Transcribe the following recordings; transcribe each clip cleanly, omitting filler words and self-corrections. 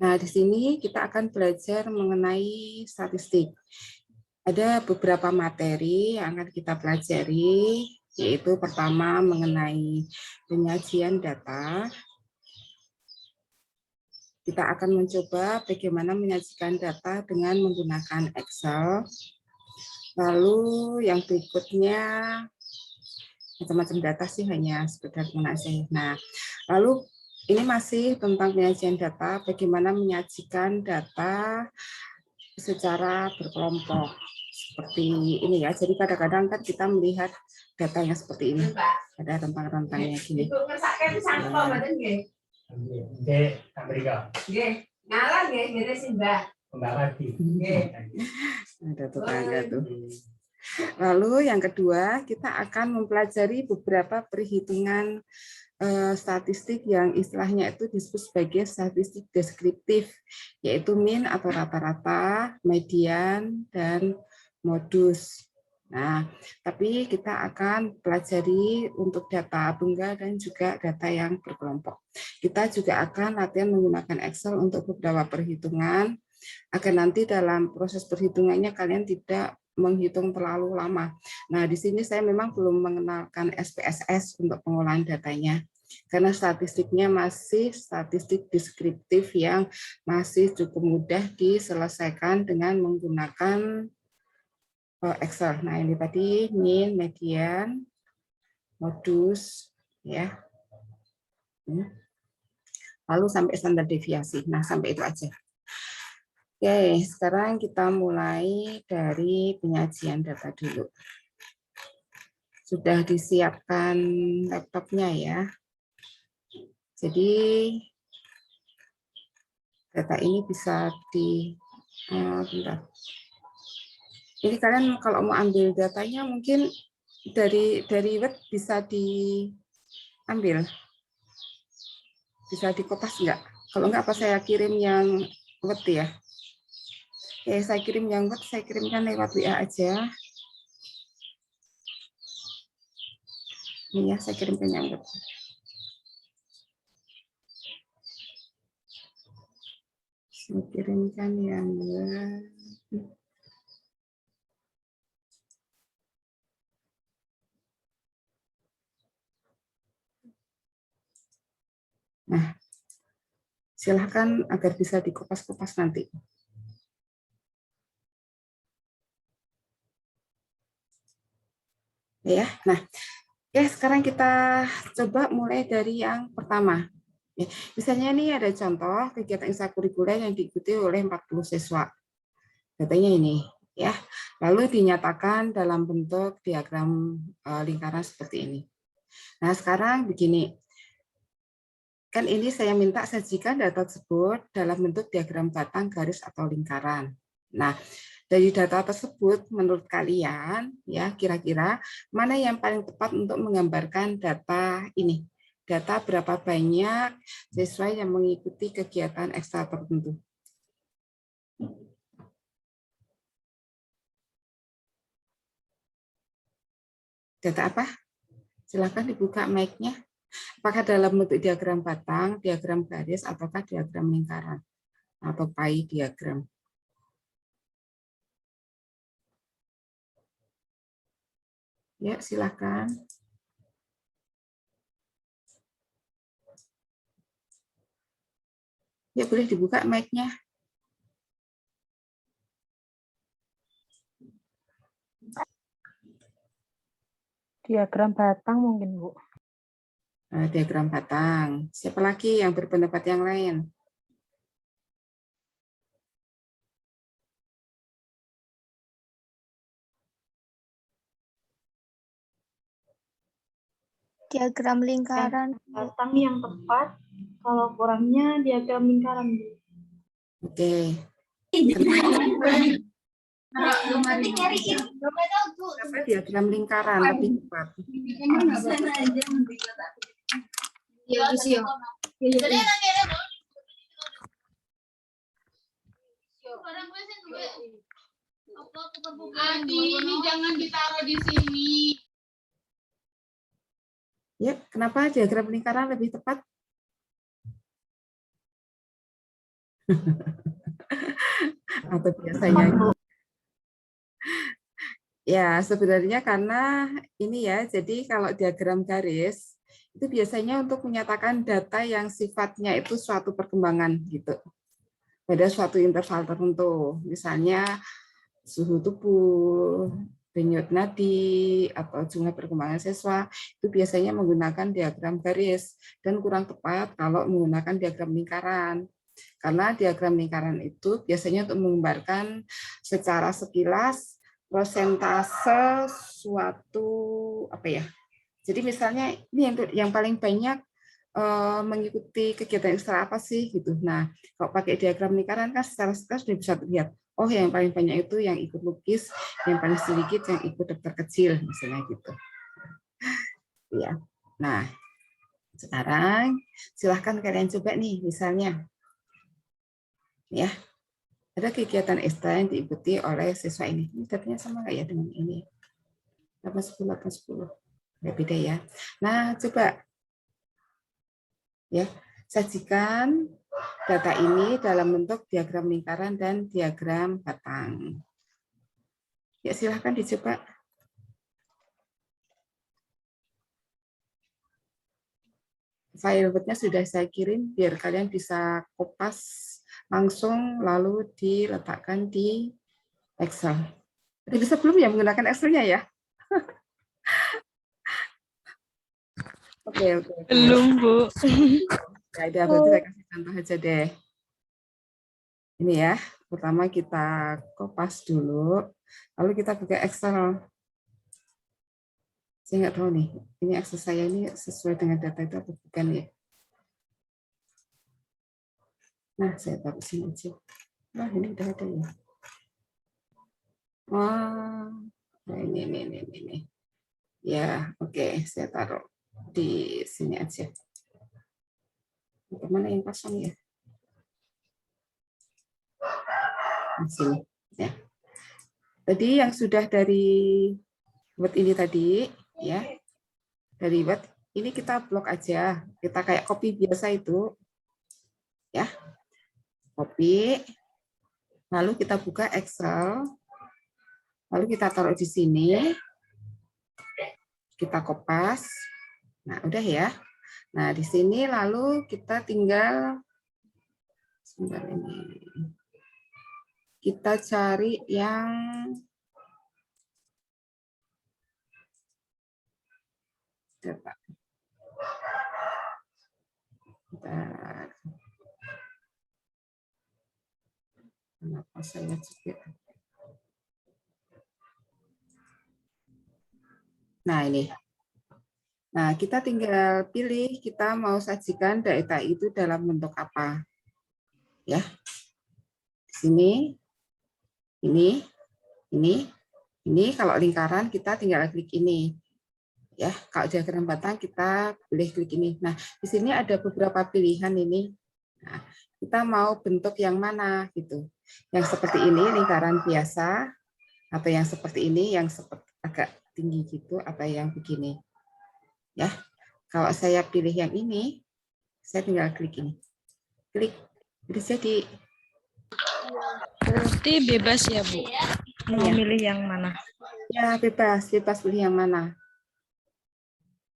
Nah, di sini kita akan belajar mengenai statistik. Ada beberapa materi yang akan kita pelajari, yaitu pertama mengenai penyajian data. Kita akan mencoba bagaimana menyajikan data dengan menggunakan Excel. Lalu yang berikutnya, macam-macam data sih hanya sekedar mengaji. Nah, lalu ini masih tentang penyajian data, bagaimana menyajikan data secara berkelompok. Seperti ini ya, jadi kadang-kadang kan kita melihat datanya seperti ini. Ada rentang-rentangnya gini. Ada tetangga tuh. Lalu yang kedua, kita akan mempelajari beberapa perhitungan statistik yang istilahnya itu disebut sebagai statistik deskriptif, yaitu mean atau rata-rata, median, dan modus. Nah, tapi kita akan pelajari untuk data tunggal dan juga data yang berkelompok. Kita juga akan latihan menggunakan Excel untuk beberapa perhitungan, agar nanti dalam proses perhitungannya kalian tidak menghitung terlalu lama. Nah, di sini saya memang belum mengenalkan SPSS untuk pengolahan datanya, karena statistiknya masih statistik deskriptif yang masih cukup mudah diselesaikan dengan menggunakan Excel. Nah, ini tadi mean, median, modus, ya. Lalu sampai standar deviasi. Nah, sampai itu aja. Oke, sekarang kita mulai dari penyajian data dulu. Sudah disiapkan laptopnya ya. Jadi data ini bisa bentar. Ini kalian kalau mau ambil datanya mungkin dari web bisa diambil, bisa dikopas enggak? Kalau enggak apa saya kirim yang web ya? Oke, saya kirim yang web, saya kirimkan lewat WA aja. Ini ya, saya kirimkan yang web. Saya kirimkan yang web. Nah, silahkan agar bisa dikopas-kopas nanti. Ya, nah, ya sekarang kita coba mulai dari yang pertama. Misalnya ini ada contoh kegiatan ekstrakurikuler yang diikuti oleh 40 siswa. Datanya ini, ya. Lalu dinyatakan dalam bentuk diagram lingkaran seperti ini. Nah, sekarang begini. Kan ini saya minta sajikan data tersebut dalam bentuk diagram batang, garis, atau lingkaran. Nah, dari data tersebut, menurut kalian, ya kira-kira mana yang paling tepat untuk menggambarkan data ini? Data berapa banyak siswa yang mengikuti kegiatan ekstra tertentu? Data apa? Silakan dibuka mic-nya. Apakah dalam bentuk diagram batang, diagram garis, ataukah diagram lingkaran? Atau pie diagram? Ya, silakan. Ya, boleh dibuka mic-nya. Diagram batang mungkin, Bu. Diagram batang. Siapa lagi yang berpendapat yang lain? Diagram lingkaran. Batang yang tepat, kalau kurangnya diagram lingkaran. Oke. Apa diagram lingkaran lebih tepat? Adi, ini jangan ditaruh di sini. Ya, kenapa diagram lingkaran lebih tepat? Atau biasanya ya sebenarnya karena ini ya, jadi kalau diagram garis itu biasanya untuk menyatakan data yang sifatnya itu suatu perkembangan gitu pada suatu interval tertentu, misalnya suhu tubuh, denyut nadi, atau jumlah perkembangan siswa, itu biasanya menggunakan diagram garis, dan kurang tepat kalau menggunakan diagram lingkaran. Karena diagram lingkaran itu biasanya untuk menggambarkan secara sekilas prosentase suatu apa ya. Jadi misalnya ini yang paling banyak mengikuti kegiatan ekstra apa sih gitu. Nah, kalau pakai diagram lingkaran kan secara sekilas sudah bisa terlihat. Oh, yang paling banyak itu yang ikut lukis, yang paling sedikit yang ikut daftar kecil, misalnya gitu. Ya. Nah, sekarang silahkan kalian coba nih, misalnya, ya, ada kegiatan ekstra yang diikuti oleh siswa ini. Ini datanya sama nggak ya dengan ini? 810. Nggak beda ya. Nah, coba ya sajikan data ini dalam bentuk diagram lingkaran dan diagram batang. Ya, silahkan dicoba. File Word-nya sudah saya kirim biar kalian bisa kopas langsung lalu diletakkan di Excel. Udah bisa belum ya menggunakan Excel-nya ya? Oke. Belum, Bu. Ya, udah, berarti saya kasih contoh aja deh. Ini ya, pertama kita kopas dulu, lalu kita buka Excel. Saya nggak tahu nih, ini Excel saya ini sesuai dengan data itu atau bukan ya. Nah, saya taruh sini aja. Nah, ini udah ada ya. Wah, nah ini. Ya, oke, saya taruh di sini aja. Mana yang kosong ya? Di sini, ya. Tadi yang sudah dari Word ini tadi, ya, dari Word ini kita blok aja. Kita kayak copy biasa itu, ya, copy. Lalu kita buka Excel. Lalu kita taruh di sini. Kita kopas. Nah, udah ya. Nah, di sini lalu kita tinggal sebentar ini. Kita cari yang data. Kenapa saya juga? Nah, ini. Nah, kita tinggal pilih kita mau sajikan data itu dalam bentuk apa. Ya. Di sini, ini kalau lingkaran kita tinggal klik ini. Ya, kalau diagram batang kita pilih klik ini. Nah, di sini ada beberapa pilihan ini. Nah, kita mau bentuk yang mana gitu. Yang seperti ini lingkaran biasa atau yang seperti ini yang seperti agak tinggi gitu atau yang begini. Ya. Kalau saya pilih yang ini, saya tinggal klik ini. Klik. Udah jadi. Berarti bebas ya, Bu? Mau Ya. milih yang mana? Ya, bebas pilih yang mana.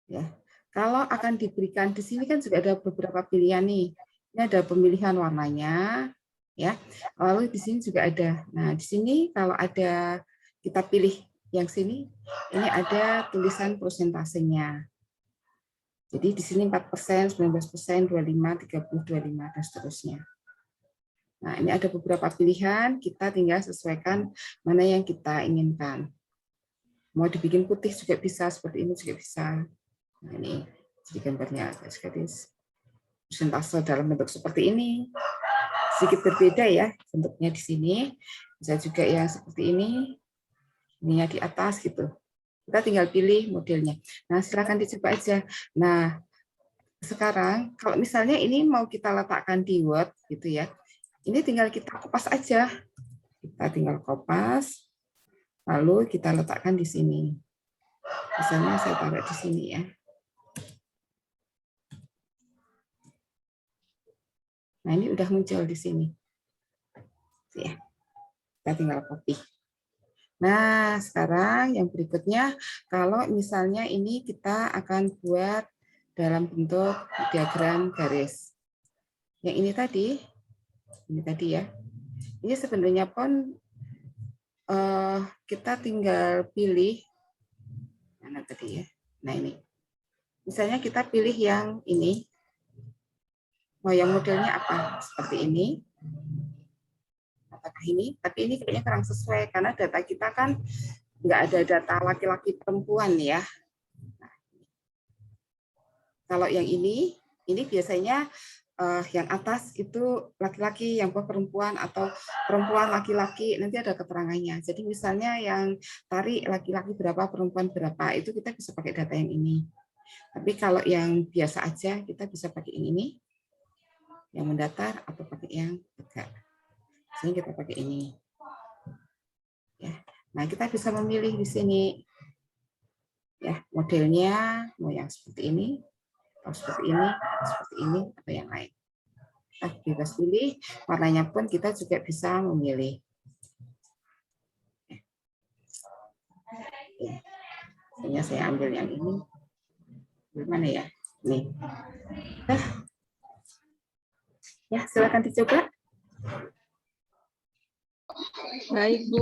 Ya. Kalau akan diberikan di sini kan juga ada beberapa pilihan nih. Ini ada pemilihan warnanya, ya. Lalu di sini juga ada. Nah, di sini kalau ada kita pilih yang sini, ini ada tulisan persentasenya. Jadi di sini 4%, 19%, 25, 30, 25 dan seterusnya. Nah, ini ada beberapa pilihan, kita tinggal sesuaikan mana yang kita inginkan. Mau dibikin putih juga bisa, seperti ini juga bisa. Nah, ini jadi gambarnya gadis. Persentase dalam bentuk seperti ini. Sedikit berbeda ya bentuknya di sini. Bisa juga yang seperti ini. Ini di atas gitu. Kita tinggal pilih modelnya. Nah, silakan dicoba aja. Nah, sekarang kalau misalnya ini mau kita letakkan di Word gitu ya. Ini tinggal kita kopas aja. Kita tinggal kopas. Lalu kita letakkan di sini. Misalnya saya taruh di sini ya. Nah, ini udah muncul di sini. Ya, kita tinggal copy. Nah, sekarang yang berikutnya, kalau misalnya ini kita akan buat dalam bentuk diagram garis. Yang ini tadi ya. Ini sebenarnya pun kita tinggal pilih mana tadi ya. Nah ini, misalnya kita pilih yang ini. Mau yang modelnya apa? Seperti ini. Apakah ini? Tapi ini kayaknya kurang sesuai karena data kita kan nggak ada data laki-laki perempuan ya. Nah, kalau yang ini biasanya yang atas itu laki-laki, yang bawah perempuan, atau perempuan laki-laki, nanti ada keterangannya. Jadi misalnya yang tarik laki-laki berapa, perempuan berapa, itu kita bisa pakai data yang ini. Tapi kalau yang biasa aja, kita bisa pakai ini, yang mendatar, atau pakai yang tegak. Sehingga kita pakai ini. Ya. Nah, kita bisa memilih di sini. Ya, modelnya mau yang seperti ini, atau seperti ini, atau yang lain. Kita bebas pilih, warnanya pun kita juga bisa memilih. Misalnya saya ambil yang ini. Gimana ya? Nih. Ya, silakan dicoba. Baik, Bu.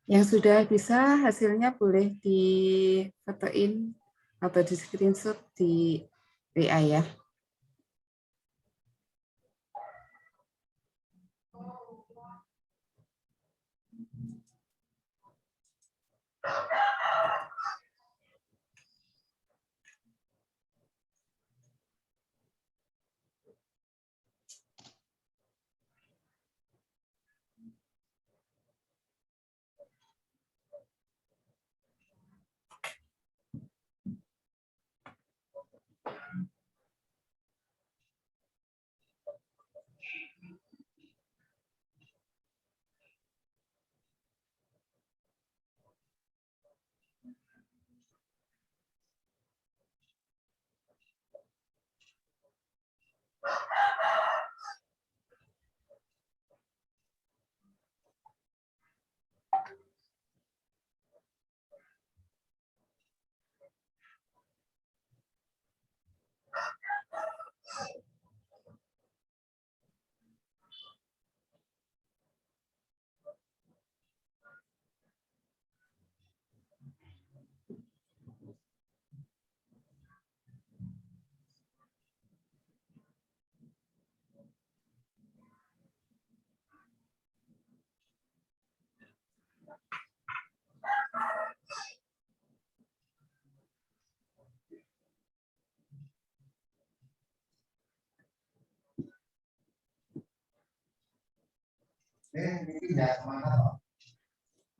Yang sudah bisa hasilnya boleh di-fotoin atau di screenshot di WA ya.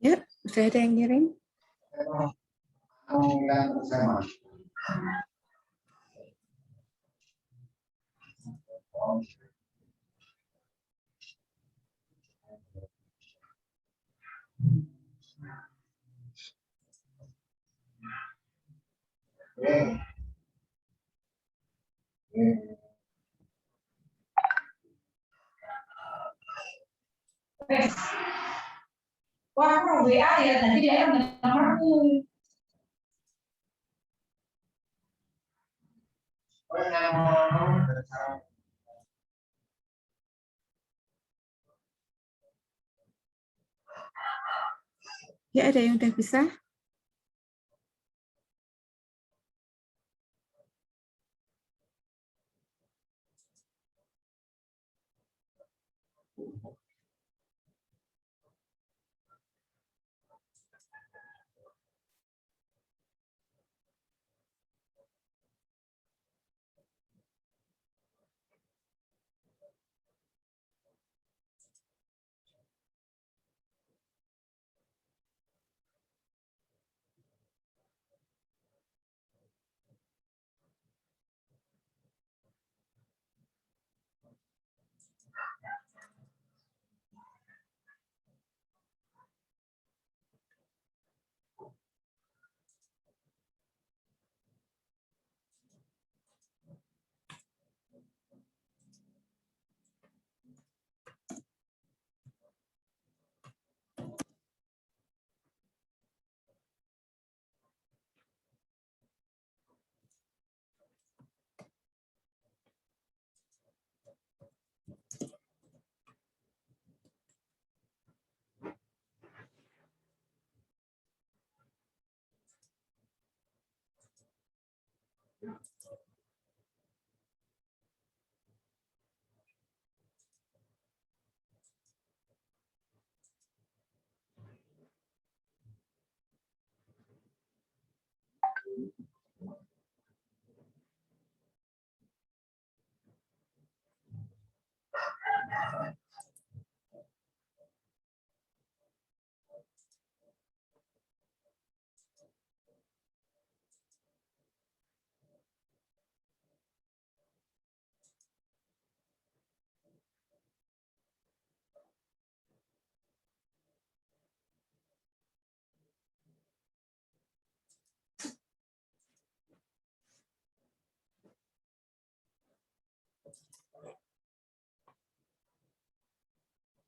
Ya, sudah ada yang ngirim? Wah, aku WA ya, tadi dia yang nomorku. Ya, ada yang udah bisa?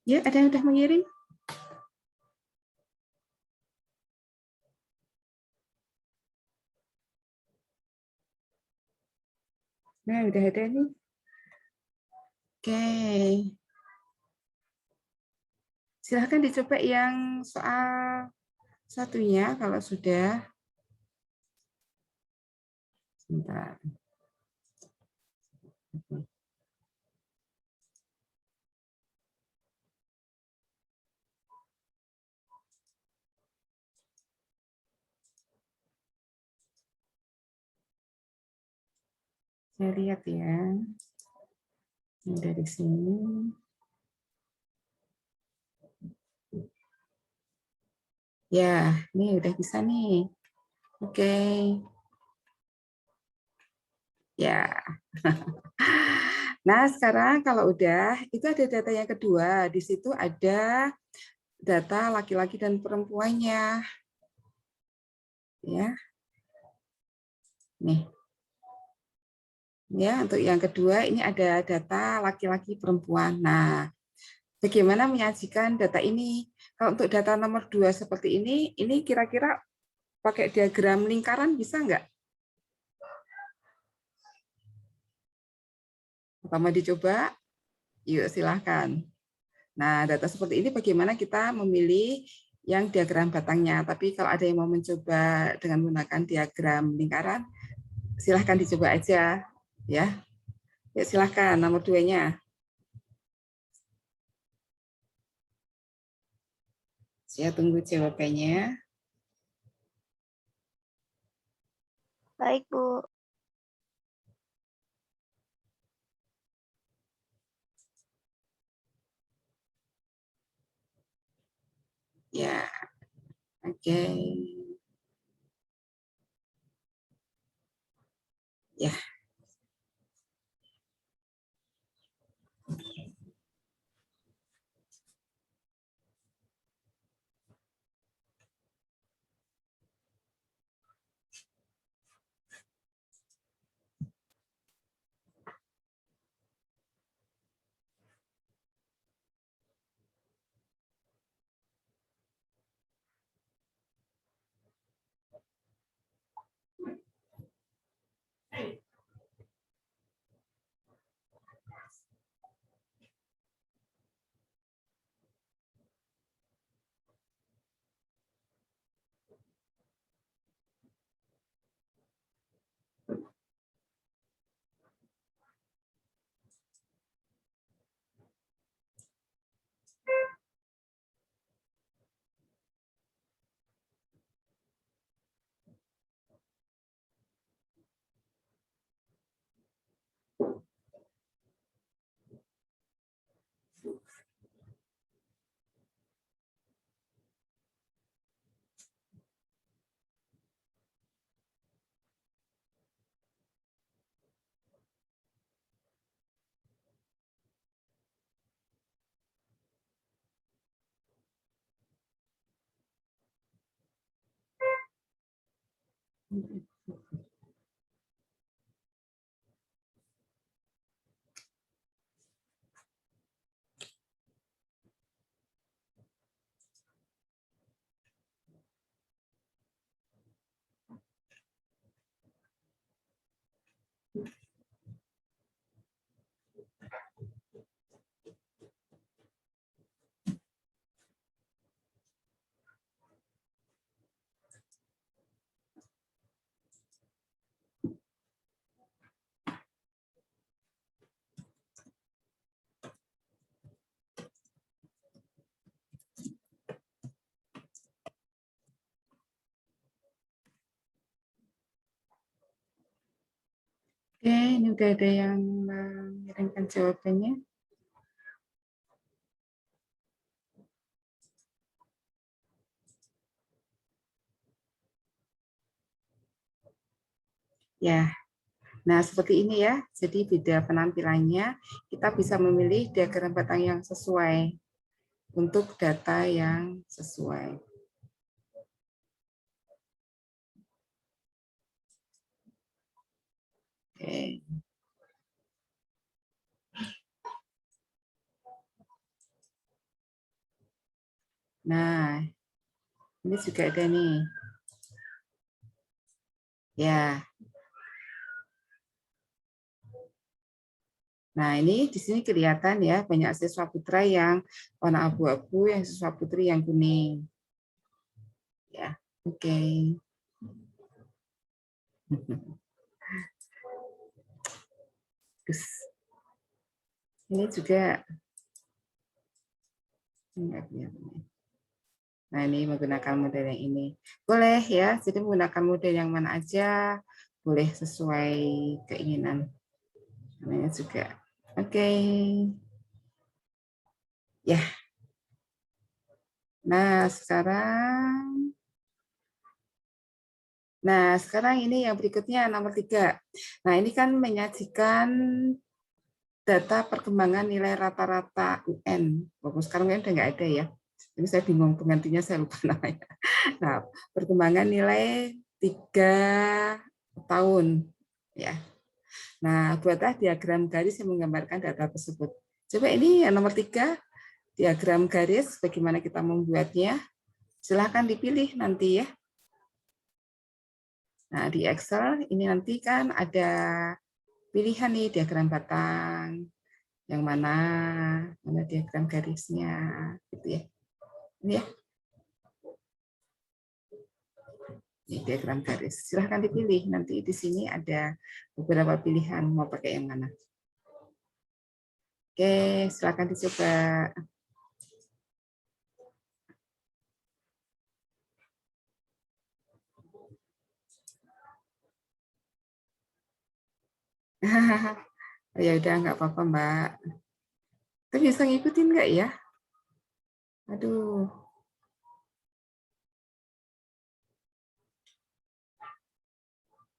Ya, ada yang sudah mengirim? Nah, udah ada nih. Oke. Silahkan dicoba yang soal satunya kalau sudah. Sebentar. Saya lihat ya. Yang dari sini. Ya, ini udah bisa nih. Oke. Ya. Nah, sekarang kalau udah, itu ada data yang kedua. Di situ ada data laki-laki dan perempuannya. Ya. Nih. Ya, untuk yang kedua ini ada data laki-laki perempuan. Nah, bagaimana menyajikan data ini? Kalau untuk data nomor 2 seperti ini kira-kira pakai diagram lingkaran bisa nggak? Pertama dicoba, yuk silahkan. Nah, data seperti ini bagaimana kita memilih yang diagram batangnya. Tapi kalau ada yang mau mencoba dengan menggunakan diagram lingkaran, silahkan dicoba aja. Ya, ya silahkan nomor 2-nya. Saya tunggu jawabannya. Baik, Bu. Ya, oke. Ya. Oke, ini udah ada yang mengirimkan jawabannya. Ya, nah seperti ini ya. Jadi beda penampilannya. Kita bisa memilih diagram batang yang sesuai untuk data yang sesuai. Oke. Nah, ini juga ada nih. Ya. Nah, ini di sini kelihatan ya, banyak siswa putra yang warna abu-abu, yang siswa putri yang kuning. Ya, oke. Terus ini juga enggak kelihatan. Nah, ini menggunakan model yang ini. Boleh ya, jadi menggunakan model yang mana aja, boleh sesuai keinginan. Namanya juga. Oke. Ya. Nah, sekarang ini yang berikutnya nomor 3. Nah, ini kan menyajikan data perkembangan nilai rata-rata UN. Sekarang UN udah nggak ada ya. Ini saya bingung penggantinya, saya lupa namanya. Nah, perkembangan nilai 3 tahun ya. Nah, buatlah diagram garis yang menggambarkan data tersebut. Coba ini yang nomor 3, diagram garis, bagaimana kita membuatnya. Silahkan dipilih nanti ya. Nah, di Excel ini nanti kan ada pilihan nih diagram batang, yang mana diagram garisnya, gitu ya. Ini ya. Ini diagram garis. Silahkan dipilih. Nanti di sini ada beberapa pilihan mau pakai yang mana. Oke, silahkan dicoba. Ya udah, nggak apa-apa, Mbak. Tapi bisa ngikutin nggak ya? Aduh.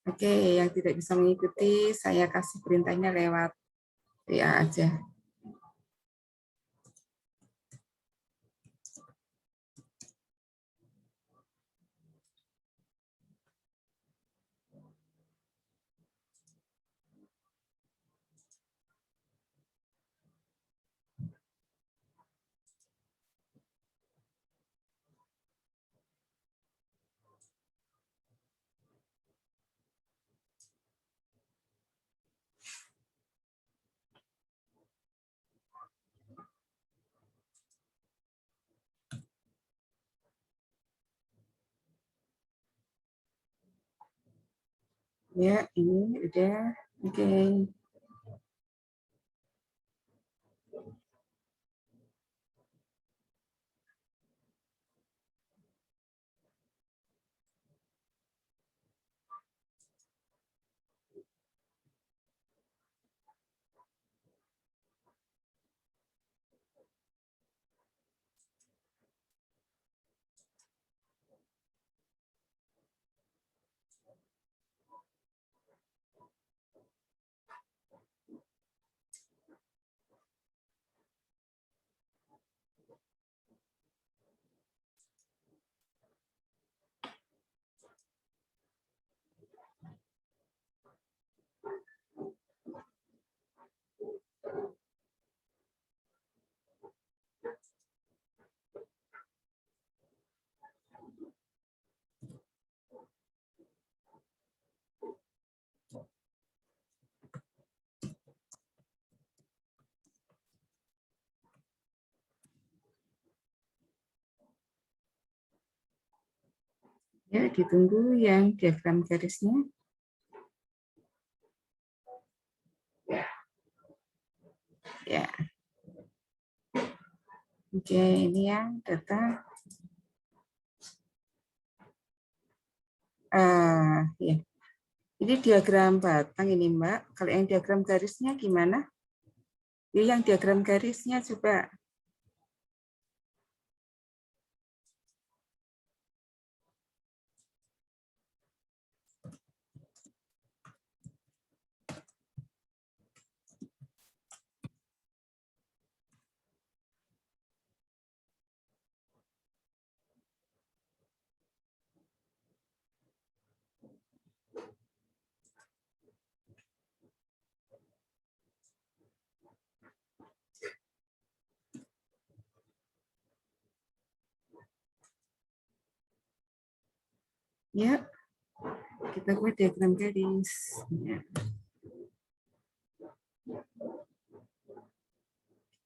Oke, yang tidak bisa mengikuti, saya kasih perintahnya lewat WA aja. Ya, ini udah. Oke. Ya, ditunggu yang diagram garisnya. Ya. Oke, ini yang data. Ya. Ini diagram batang ini, Mbak. Kalau yang diagram garisnya gimana? Ya, yang diagram garisnya coba. Ya, kita buat diagram garis. Ya.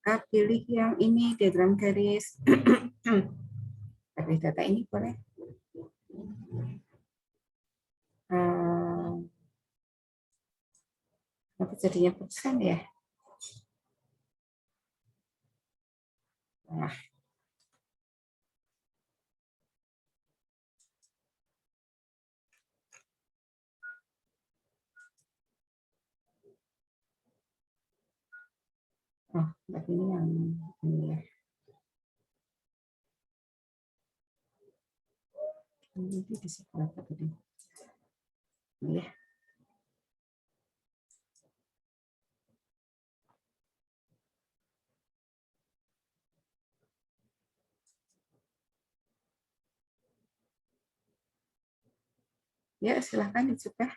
Kita pilih yang ini, diagram garis. Pilih data ini boleh. Apa jadinya persen ya? Nah, oh, tapi ini yang ini ya. Ini di sebelah apa tadi? Ini ya. Ya, silahkan dicoba.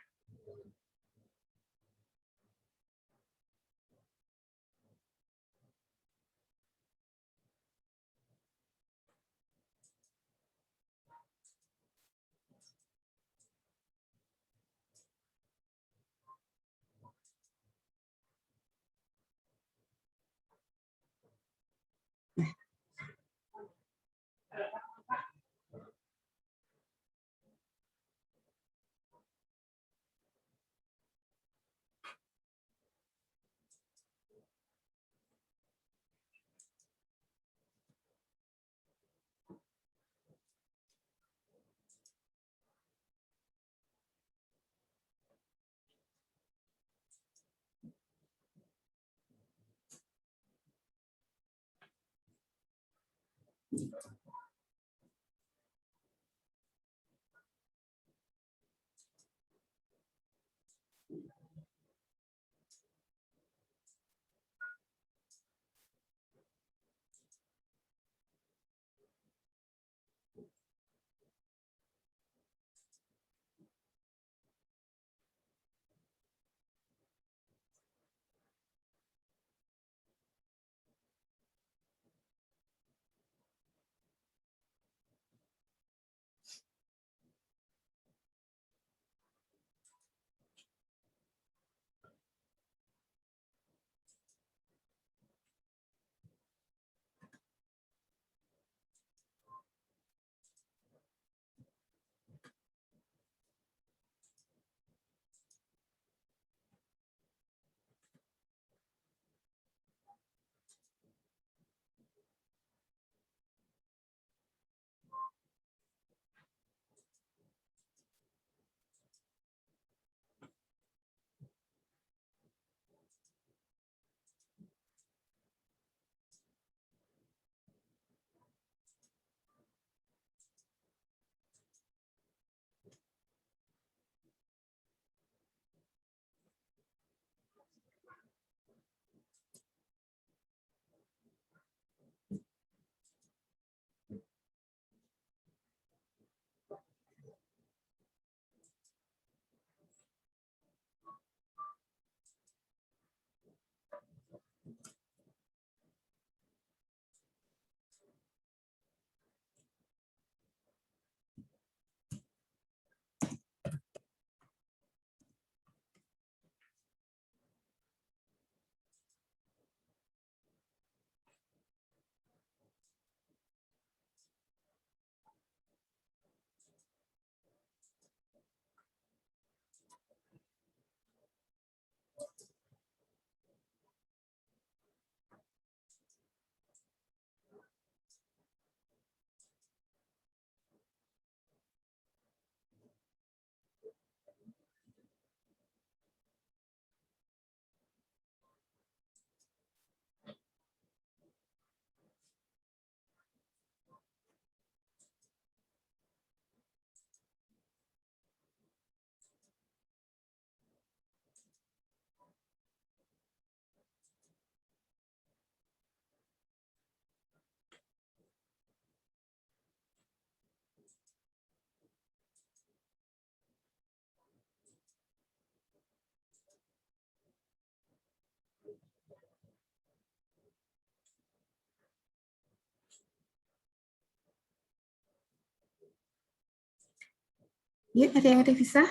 Ya, ada yang udah bisa?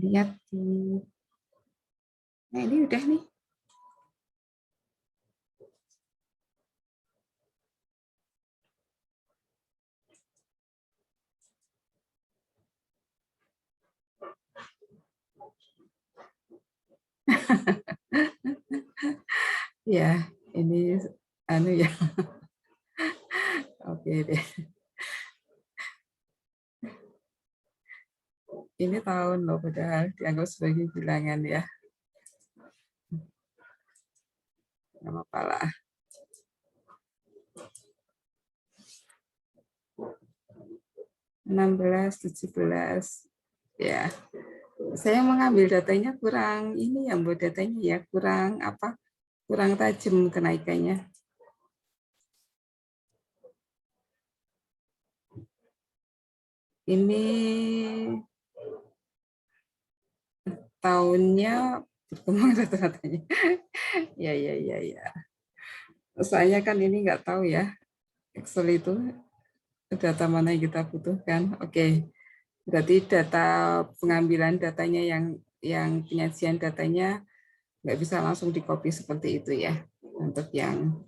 Lihat. Nah, ini udah nih. Ya, ini anu ya. Oke deh. Ini tahun loh, padahal dianggap sebagai bilangan ya. Nggak apa-apa lah. 16, 17. Ya. Saya mengambil datanya kurang ini ya, buat datanya ya kurang apa? Kurang tajam kenaikannya. Ini tahunnya berkembang rata-ratanya. Ya, ya, ya, ya. Soalnya kan ini nggak tahu ya, Excel itu data mana yang kita butuhkan. Oke, berarti data pengambilan datanya yang penyajian datanya nggak bisa langsung di copy seperti itu ya, untuk yang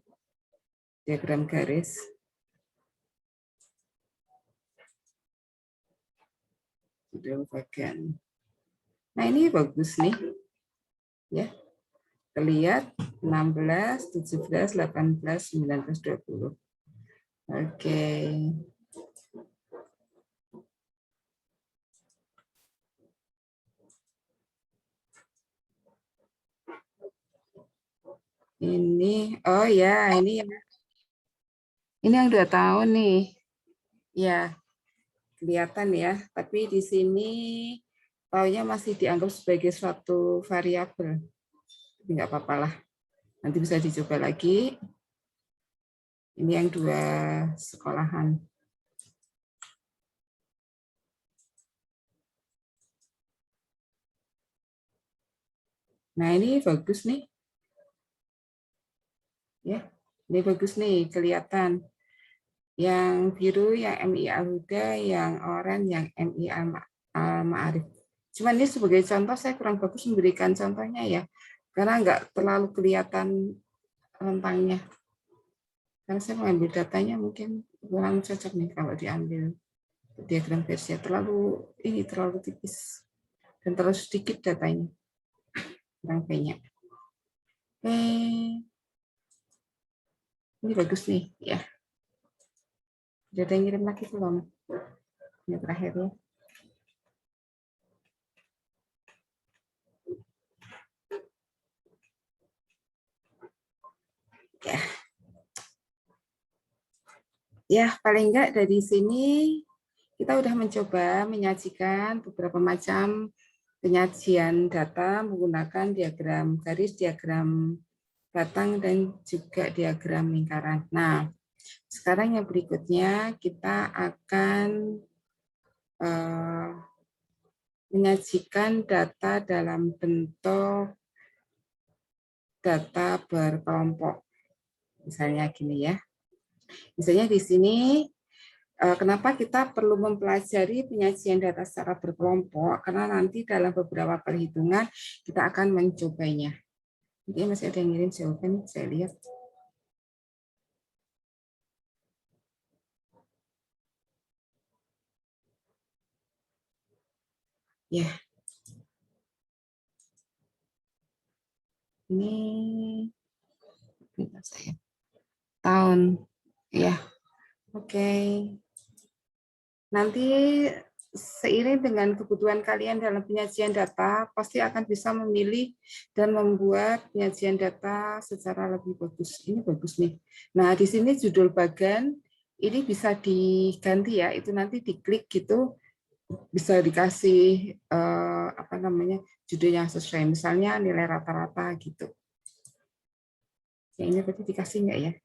diagram garis. Judul bagian. Nah, ini bagus nih. Ya. Terlihat 16, 17, 18, 19, 20. Oke. Ini, oh ya, ini yang 2 tahun nih. Ya, kelihatan ya. Tapi di sini tahunnya masih dianggap sebagai suatu variabel. Enggak apa-apa lah. Nanti bisa dicoba lagi. Ini yang 2 sekolahan. Nah, ini bagus nih. Ya, ini bagus nih, kelihatan. Yang biru yang MI Al-Huda, yang oranye yang MI Al-Ma'arif. Cuman ini sebagai contoh saya kurang bagus memberikan contohnya ya, karena nggak terlalu kelihatan rentangnya. Karena saya mengambil datanya mungkin kurang cocok nih kalau diambil diagram garisnya, terlalu tipis dan terlalu sedikit datanya, kurang banyak. Ini bagus nih ya. Ada yang ngirim lagi belum? Ini terakhir ya. Ya, paling enggak dari sini kita sudah mencoba menyajikan beberapa macam penyajian data menggunakan diagram garis, diagram batang, dan juga diagram lingkaran. Nah, sekarang yang berikutnya kita akan menyajikan data dalam bentuk data berkelompok. Misalnya gini ya. Misalnya di sini, kenapa kita perlu mempelajari penyajian data secara berkelompok? Karena nanti dalam beberapa perhitungan kita akan mencobanya. Jadi masih ada yang ngirim jawaban, saya lihat. Ya. Ini saya tahun. Ya. Oke. Nanti seiring dengan kebutuhan kalian dalam penyajian data, pasti akan bisa memilih dan membuat penyajian data secara lebih bagus. Ini bagus nih. Nah, di sini judul bagan ini bisa diganti ya. Itu nanti diklik gitu, bisa dikasih judul yang sesuai. Misalnya nilai rata-rata gitu. Yang ini berarti dikasih nggak ya?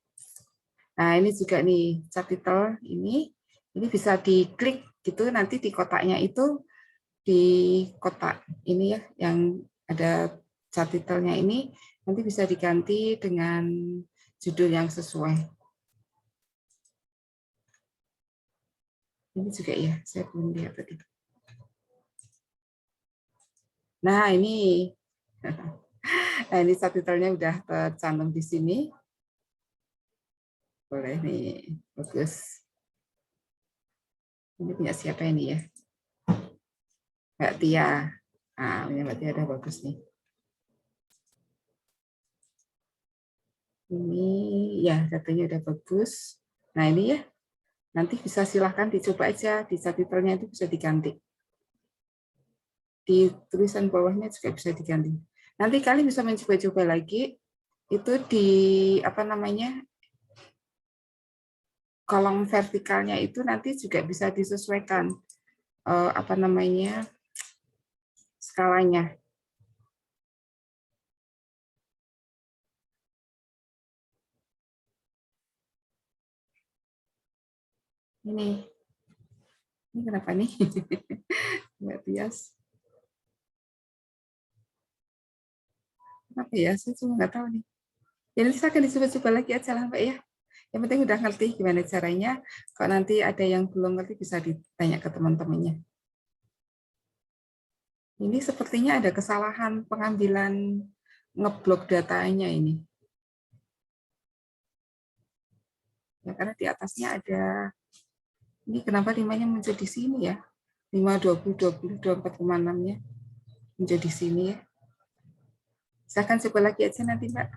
Nah, ini juga nih subtitle ini bisa diklik gitu, nanti di kotaknya itu di kotak ini ya yang ada subtitlenya ini nanti bisa diganti dengan judul yang sesuai. Ini juga ya, saya belum lihat tadi. Nah, ini. Nah, ini subtitlenya udah tercantum di sini. Boleh nih, bagus. Ini punya siapa ini ya? Mbak Tia. Ah, punya Mbak Tia udah bagus nih. Ini ya datanya udah bagus. Nah, ini ya. Nanti bisa silahkan dicoba aja di subtitlenya itu bisa diganti. Di tulisan bawahnya juga bisa diganti. Nanti kalian bisa mencoba-coba lagi itu di apa namanya kolom vertikalnya itu nanti juga bisa disesuaikan apa namanya skalanya. Ini kenapa nih? Mbak Tias. Kenapa ya? Saya cuma nggak tahu nih. Jadi saya akan dicoba-coba lagi aja lah Mbak ya. Yang penting udah ngerti gimana caranya. Kalau nanti ada yang belum ngerti bisa ditanya ke teman-temannya. Ini sepertinya ada kesalahan pengambilan ngeblok datanya ini. Ya, karena di atasnya ada, ini kenapa 5-nya muncul di sini ya? 5, 20, 20, 24,6-nya muncul di sini ya. Saya akan coba lagi aja nanti Mbak.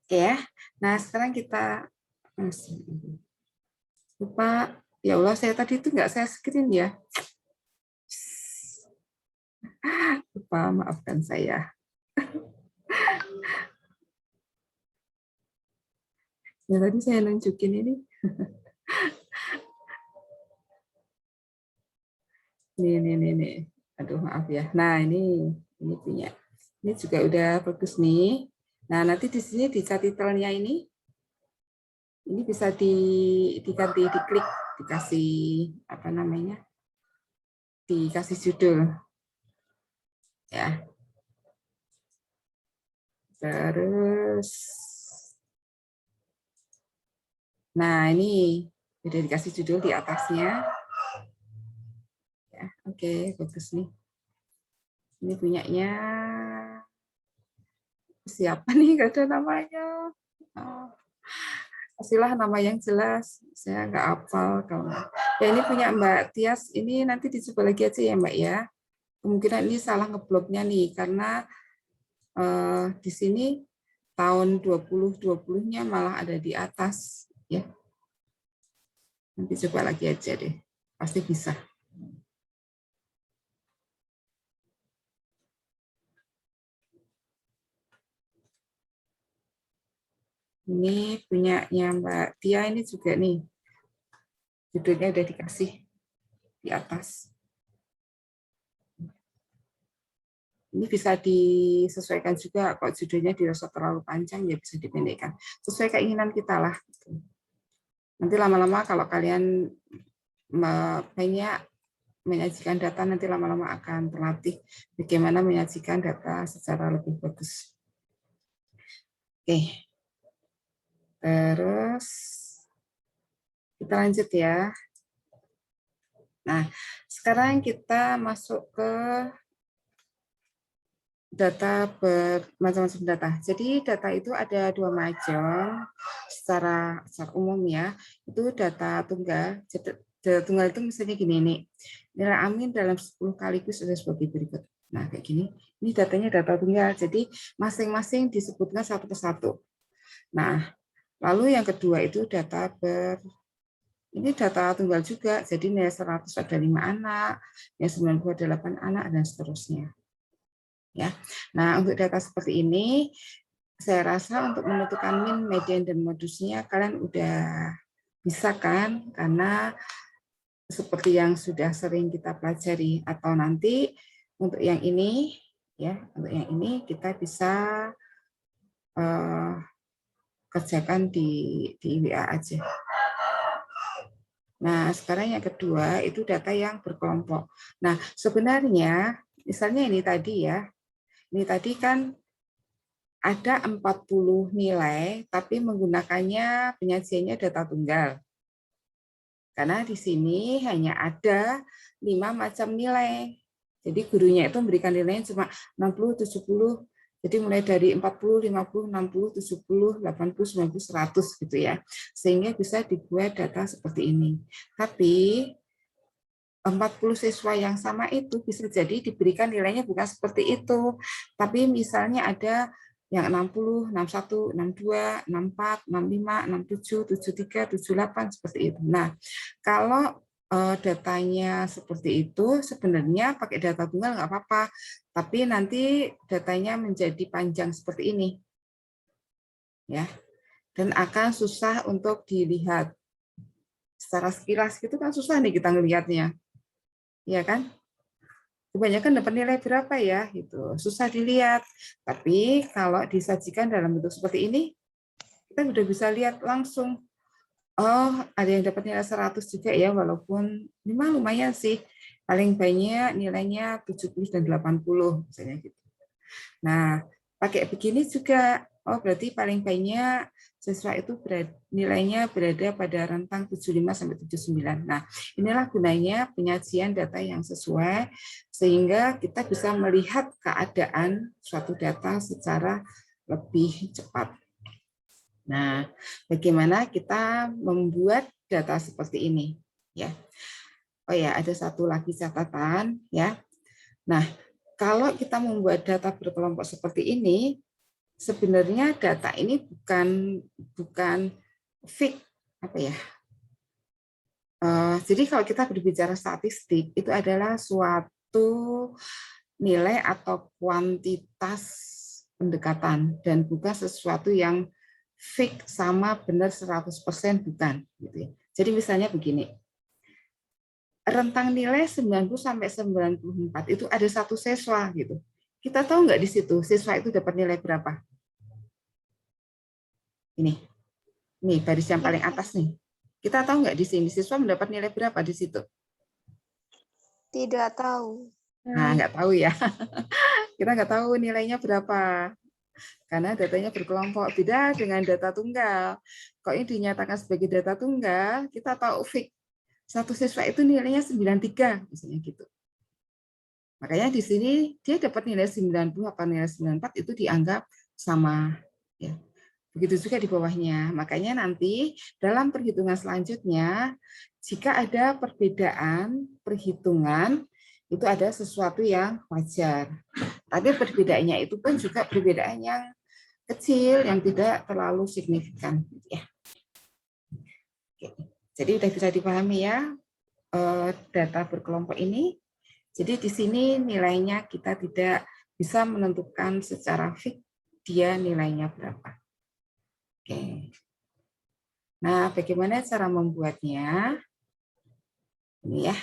Oke ya. Nah sekarang kita lupa. Ya Allah, saya tadi itu nggak saya screen ya. Lupa, maafkan saya. Ya tadi saya nunjukin ini. Nih. Aduh, maaf ya. Nah, ini punya. Ini juga udah bagus nih. Nah, nanti di sini di subtitlenya ini bisa diganti, diklik, dikasih apa namanya? Dikasih judul. Ya. Terus nah, ini udah dikasih judul di atasnya. Ya, oke, bagus nih. Ini punyanya siapa nih? Gak ada namanya. Oh. Kasihlah nama yang jelas. Saya nggak hafal kalau. Ya ini punya Mbak Tias. Ini nanti dicoba lagi aja ya Mbak ya. Kemungkinan ini salah ngebloknya nih karena di sini tahun 2020-nya malah ada di atas ya. Nanti coba lagi aja deh. Pasti bisa. Ini punyanya Mbak Tia ini juga nih. Judulnya udah dikasih di atas. Ini bisa disesuaikan juga. Kalau judulnya dirasa terlalu panjang, ya bisa dipendekkan. Sesuai keinginan kita lah. Nanti lama-lama kalau kalian banyak menyajikan data, nanti lama-lama akan terlatih bagaimana menyajikan data secara lebih bagus. Oke. Terus kita lanjut ya. Nah, sekarang kita masuk ke data bermacam-macam data. Jadi data itu ada 2 macam secara umum ya. Itu data tunggal. Data tunggal itu misalnya gini nih. Nilai amin dalam 10 kaligus ada sebagai berikut. Nah, kayak gini. Ini datanya data tunggal. Jadi masing-masing disebutkan satu persatu. Nah, lalu yang kedua itu data ini data tunggal juga. Jadi nilai 100 ada 5 anak, nilai 90 ada 8 anak dan seterusnya. Ya. Nah, untuk data seperti ini, saya rasa untuk menentukan min, median, dan modusnya kalian udah bisa kan? Karena seperti yang sudah sering kita pelajari. Atau nanti untuk yang ini, ya, untuk yang ini kita bisa kerjakan di WA aja. Nah, sekarang yang kedua itu data yang berkelompok. Nah, sebenarnya misalnya ini tadi ya. Ini tadi kan ada 40 nilai, tapi menggunakannya penyajiannya data tunggal. Karena di sini hanya ada 5 macam nilai. Jadi gurunya itu memberikan nilainya cuma 60, 70, jadi mulai dari 40, 50, 60, 70, 80, 90, 100 gitu ya. Sehingga bisa dibuat data seperti ini. Tapi 40 siswa yang sama itu bisa jadi diberikan nilainya bukan seperti itu. Tapi misalnya ada yang 60, 61, 62, 64, 65, 67, 73, 78 seperti itu. Nah, kalau datanya seperti itu sebenarnya pakai data tunggal nggak apa-apa, tapi nanti datanya menjadi panjang seperti ini, ya, dan akan susah untuk dilihat secara sekilas gitu kan susah nih kita ngelihatnya, ya kan? Kebanyakan dapat nilai berapa ya, gitu susah dilihat. Tapi kalau disajikan dalam bentuk seperti ini, kita udah bisa lihat langsung. Oh, ada yang dapat nilai 100 juga ya, walaupun memang lumayan sih. Paling banyak nilainya 70 dan 80, misalnya gitu. Nah, pakai begini juga, oh berarti paling banyak siswa itu nilainya berada pada rentang 75 sampai 79. Nah, inilah gunanya penyajian data yang sesuai, sehingga kita bisa melihat keadaan suatu data secara lebih cepat. Nah, bagaimana kita membuat data seperti ini? Ya, oh ya, ada satu lagi catatan ya. Nah, kalau kita membuat data berkelompok seperti ini, sebenarnya data ini bukan fix apa ya? Jadi kalau kita berbicara statistik itu adalah suatu nilai atau kuantitas pendekatan dan bukan sesuatu yang fix sama benar 100% bukan gitu ya. Jadi misalnya begini. Rentang nilai 90 sampai 94 itu ada satu siswa gitu. Kita tahu nggak di situ siswa itu dapat nilai berapa? Ini baris yang paling atas nih. Kita tahu nggak di sini siswa mendapat nilai berapa di situ? Tidak tahu. Nah, nggak tahu ya. Kita nggak tahu nilainya berapa. Karena datanya berkelompok, beda dengan data tunggal. Kalau ini dinyatakan sebagai data tunggal, kita tahu fix. Satu siswa itu nilainya 93, misalnya gitu. Makanya di sini dia dapat nilai 90 atau nilai 94 itu dianggap sama. Ya. Begitu juga di bawahnya. Makanya nanti dalam perhitungan selanjutnya, jika ada perbedaan perhitungan, itu ada sesuatu yang wajar. Tapi perbedaannya itu pun juga perbedaan yang kecil, yang tidak terlalu signifikan. Ya. Jadi sudah bisa dipahami ya data berkelompok ini. Jadi di sini nilainya kita tidak bisa menentukan secara fix dia nilainya berapa. Oke. Nah, bagaimana cara membuatnya? Ini ya.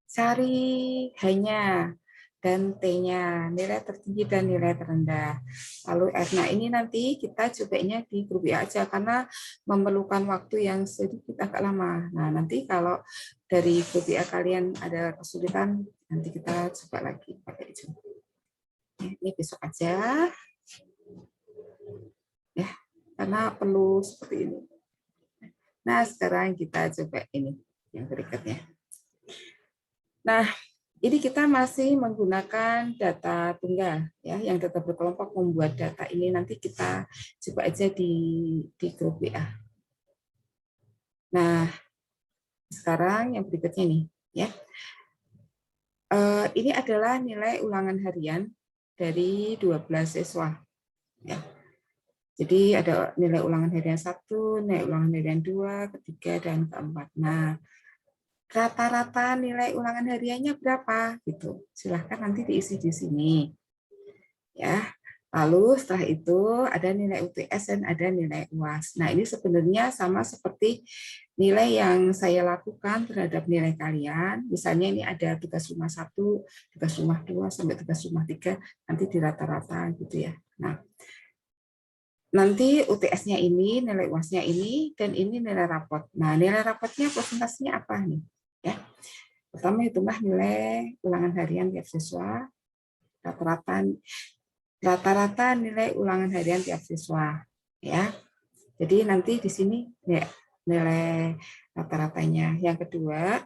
Cari hanya dan T-nya, nilai tertinggi dan nilai terendah. Lalu R. Nah, ini nanti kita cobanya di grup I aja karena memerlukan waktu yang sedikit agak lama. Nah, nanti kalau dari grup I kalian ada kesulitan, nanti kita coba lagi pakai Zoom. Ini besok aja. Ya, karena perlu seperti ini. Nah, sekarang kita coba ini yang berikutnya. Nah, ini kita masih menggunakan data tunggal, ya, yang data berkelompok membuat data ini nanti kita coba aja di grup WA. Nah, sekarang yang berikutnya nih, ya. Ini adalah nilai ulangan harian dari 12 siswa. Ya. Jadi ada nilai ulangan harian 1, nilai ulangan harian 2, ketiga, dan keempat. Nah, rata-rata nilai ulangan hariannya berapa? Gitu. Silahkan nanti diisi di sini. Ya. Lalu setelah itu ada nilai UTS dan ada nilai UAS. Nah, ini sebenarnya sama seperti nilai yang saya lakukan terhadap nilai kalian. Misalnya ini ada tugas rumah 1, tugas rumah 2, sampai tugas rumah 3, nanti di rata-rata gitu ya. Nah, nanti UTS-nya ini, nilai UAS-nya ini, dan ini nilai rapot. Nah, nilai rapotnya presentasinya apa nih? Ya. Pertama hitunglah nilai ulangan harian tiap siswa, rata-rata rata-rata nilai ulangan harian tiap siswa, ya. Jadi nanti di sini ya, nilai rata-ratanya. Yang kedua,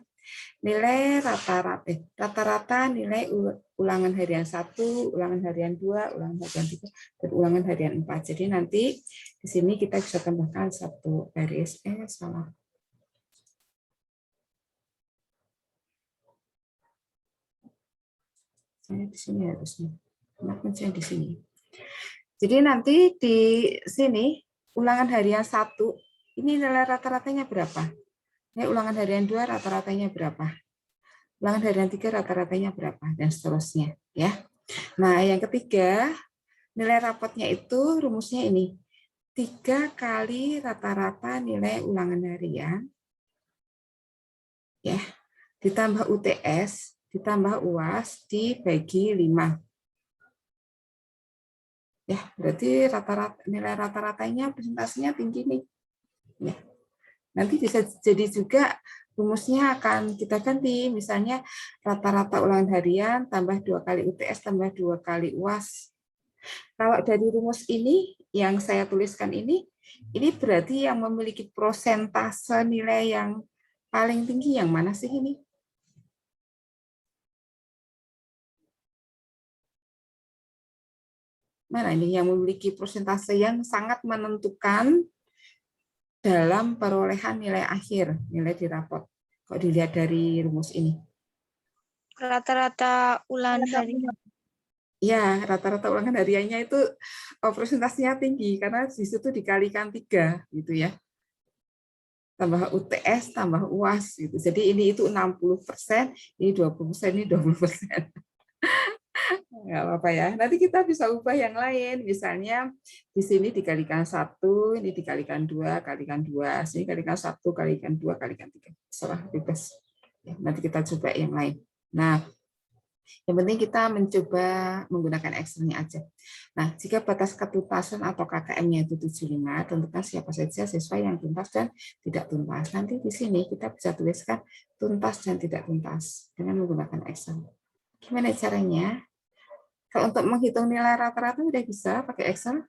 nilai rata-rata nilai ulangan harian 1, ulangan harian 2, ulangan harian 3, dan ulangan harian 4. Jadi nanti di sini kita bisa tambahkan satu baris. Salah. Saya di sini harusnya. Kenapa saya di sini? Jadi nanti di sini ulangan harian 1 ini nilai rata-ratanya berapa? Ini ulangan harian 2 rata-ratanya berapa? Ulangan harian 3 rata-ratanya berapa? Dan seterusnya, ya. Nah, yang ketiga, nilai rapotnya itu rumusnya ini. 3 kali rata-rata nilai ulangan harian, ya, ditambah UTS, ditambah UAS dibagi 5. Ya, berarti nilai rata-ratanya persentasenya tinggi nih. Ya. Nanti bisa jadi juga rumusnya akan kita ganti, misalnya rata-rata ulangan harian tambah 2 kali UTS tambah 2 kali UAS. Kalau dari rumus ini yang saya tuliskan ini berarti yang memiliki prosentase nilai yang paling tinggi yang mana sih ini? Mana ini yang memiliki persentase yang sangat menentukan dalam perolehan nilai akhir, nilai di rapot. Kalau dilihat dari rumus ini. Rata-rata ulangan harian. Ya, rata-rata ulangan hariannya itu persentasenya tinggi karena di situ dikalikan 3 gitu ya. Tambah UTS, tambah UAS gitu. Jadi ini itu 60%, ini 20%, ini 20%. Nggak apa-apa ya. Nanti kita bisa ubah yang lain. Misalnya di sini dikalikan 1, ini dikalikan 2, kalikan 2, sini kalikan 1, kalikan 2, kalikan 3. Salah bebas. Ya, nanti kita coba yang lain. Nah, yang penting kita mencoba menggunakan Excel-nya aja. Nah, jika batas ketuntasan atau KKM-nya itu 75, tentukan siapa saja siswa yang tuntas dan tidak tuntas. Nanti di sini kita bisa tuliskan tuntas dan tidak tuntas dengan menggunakan Excel. Gimana caranya? Kalau untuk menghitung nilai rata-rata udah bisa pakai Excel?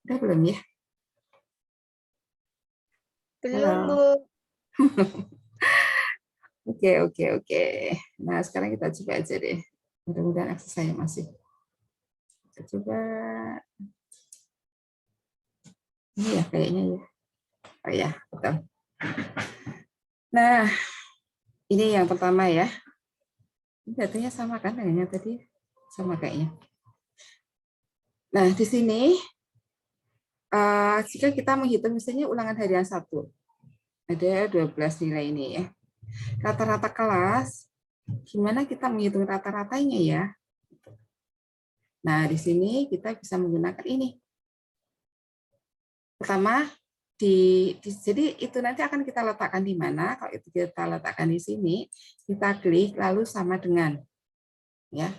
Udah belum ya? Belum, Halo. Bu. Oke. Nah, sekarang kita coba aja deh. Mudah-mudahan akses saya masih. Kita coba. Ini ya kayaknya ya. Oh ya, betul. Nah, ini yang pertama ya. Ini datanya sama kan dengan yang tadi? Sama kayaknya. Nah, di sini jika kita menghitung misalnya ulangan harian 1, ada 12 nilai ini ya. Rata-rata kelas, gimana kita menghitung rata-ratanya ya? Nah, di sini kita bisa menggunakan ini. Pertama, jadi itu nanti akan kita letakkan di mana? Kalau itu kita letakkan di sini, kita klik lalu sama dengan ya.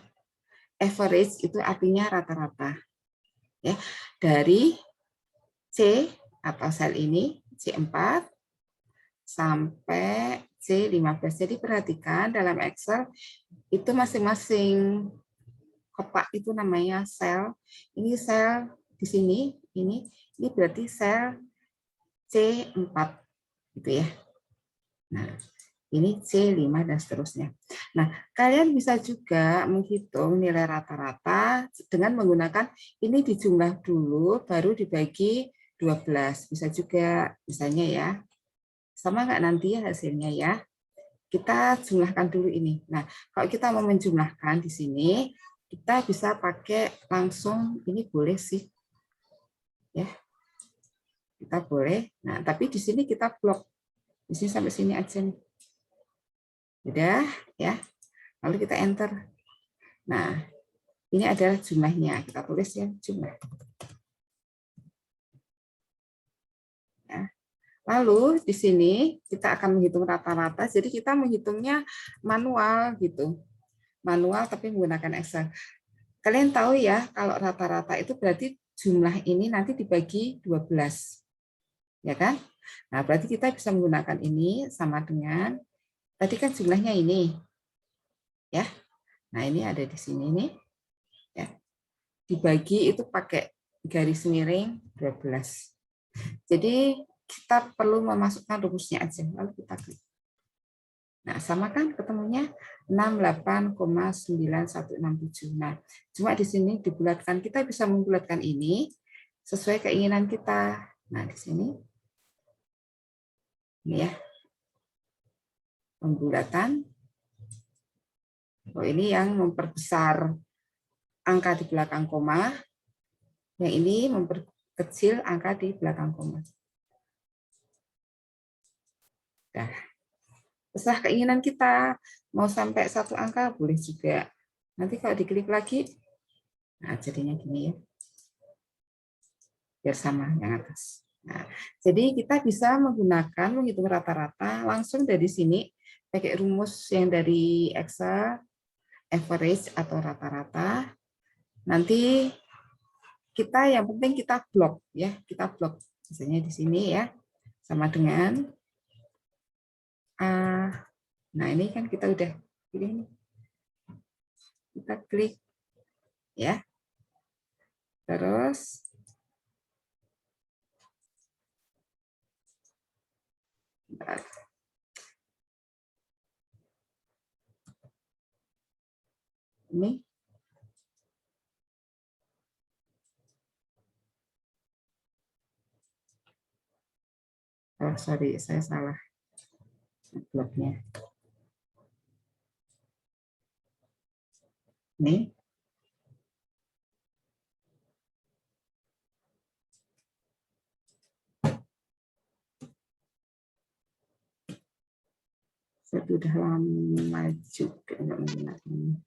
Average itu artinya rata-rata. Ya, dari C atau sel ini C4 sampai C15. Jadi perhatikan dalam Excel itu masing-masing kotak itu namanya sel. Ini sel di sini, ini berarti sel C4 gitu ya. Nah, ini C5 dan seterusnya. Nah, kalian bisa juga menghitung nilai rata-rata dengan menggunakan ini dijumlah dulu baru dibagi 12. Bisa juga misalnya ya. Sama nggak nanti ya hasilnya ya. Kita jumlahkan dulu ini. Nah, kalau kita mau menjumlahkan di sini, kita bisa pakai langsung ini boleh sih. Ya. Kita boleh. Nah, tapi di sini kita blok. Di sini sampai sini aja nih. Udah, ya. Lalu kita enter. Nah, ini adalah jumlahnya. Kita tulis ya, jumlah. Ya. Lalu di sini kita akan menghitung rata-rata. Jadi kita menghitungnya manual gitu. Manual tapi menggunakan Excel. Kalian tahu ya, kalau rata-rata itu berarti jumlah ini nanti dibagi 12. Ya kan? Nah, berarti kita bisa menggunakan ini sama dengan tadi kan jumlahnya ini. Ya. Nah, ini ada di sini nih. Ya. Dibagi itu pakai garis miring 12. Jadi kita perlu memasukkan rumusnya aja, lalu kita klik. Nah, sama kan ketemunya 68,9167. Nah, cuma di sini dibulatkan. Kita bisa membulatkan ini sesuai keinginan kita. Nah, di sini ini ya. Pembulatan. Oh, ini yang memperbesar angka di belakang koma. Yang ini memperkecil angka di belakang koma. Nah, terserah keinginan kita. Mau sampai 1 angka boleh juga. Nanti kalau diklik lagi, nah jadinya gini ya. Biar sama yang atas. Nah, jadi kita bisa menggunakan menghitung rata-rata langsung dari sini pakai rumus yang dari Excel, average atau rata-rata. Nanti kita yang penting kita blok ya, kita blok. Misalnya di sini ya, sama dengan nah ini kan kita udah pilih nih. Kita klik ya. Terus ini oh sorry saya salah bloknya ini saya sudah lama juga nggak menggunakan ini.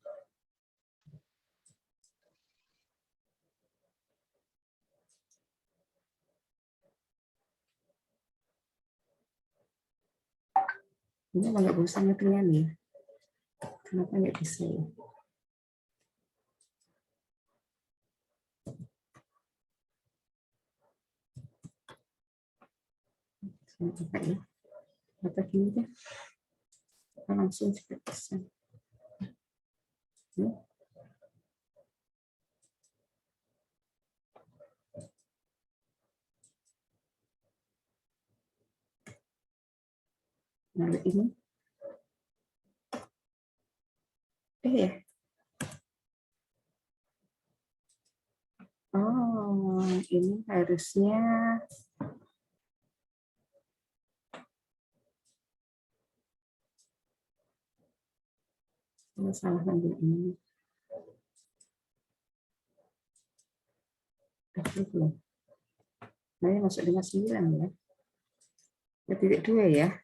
Ini emang nggak bisa ngetiknya nih. Kenapa nggak bisa ya? Saya coba ya. Apa gini deh. Kita langsung juga bisa. Lalu ini. Ya. Oh, ini harusnya salah ambil ini. Belum. Nah, ini masuk 59 ya. Ya, titik 2 ya.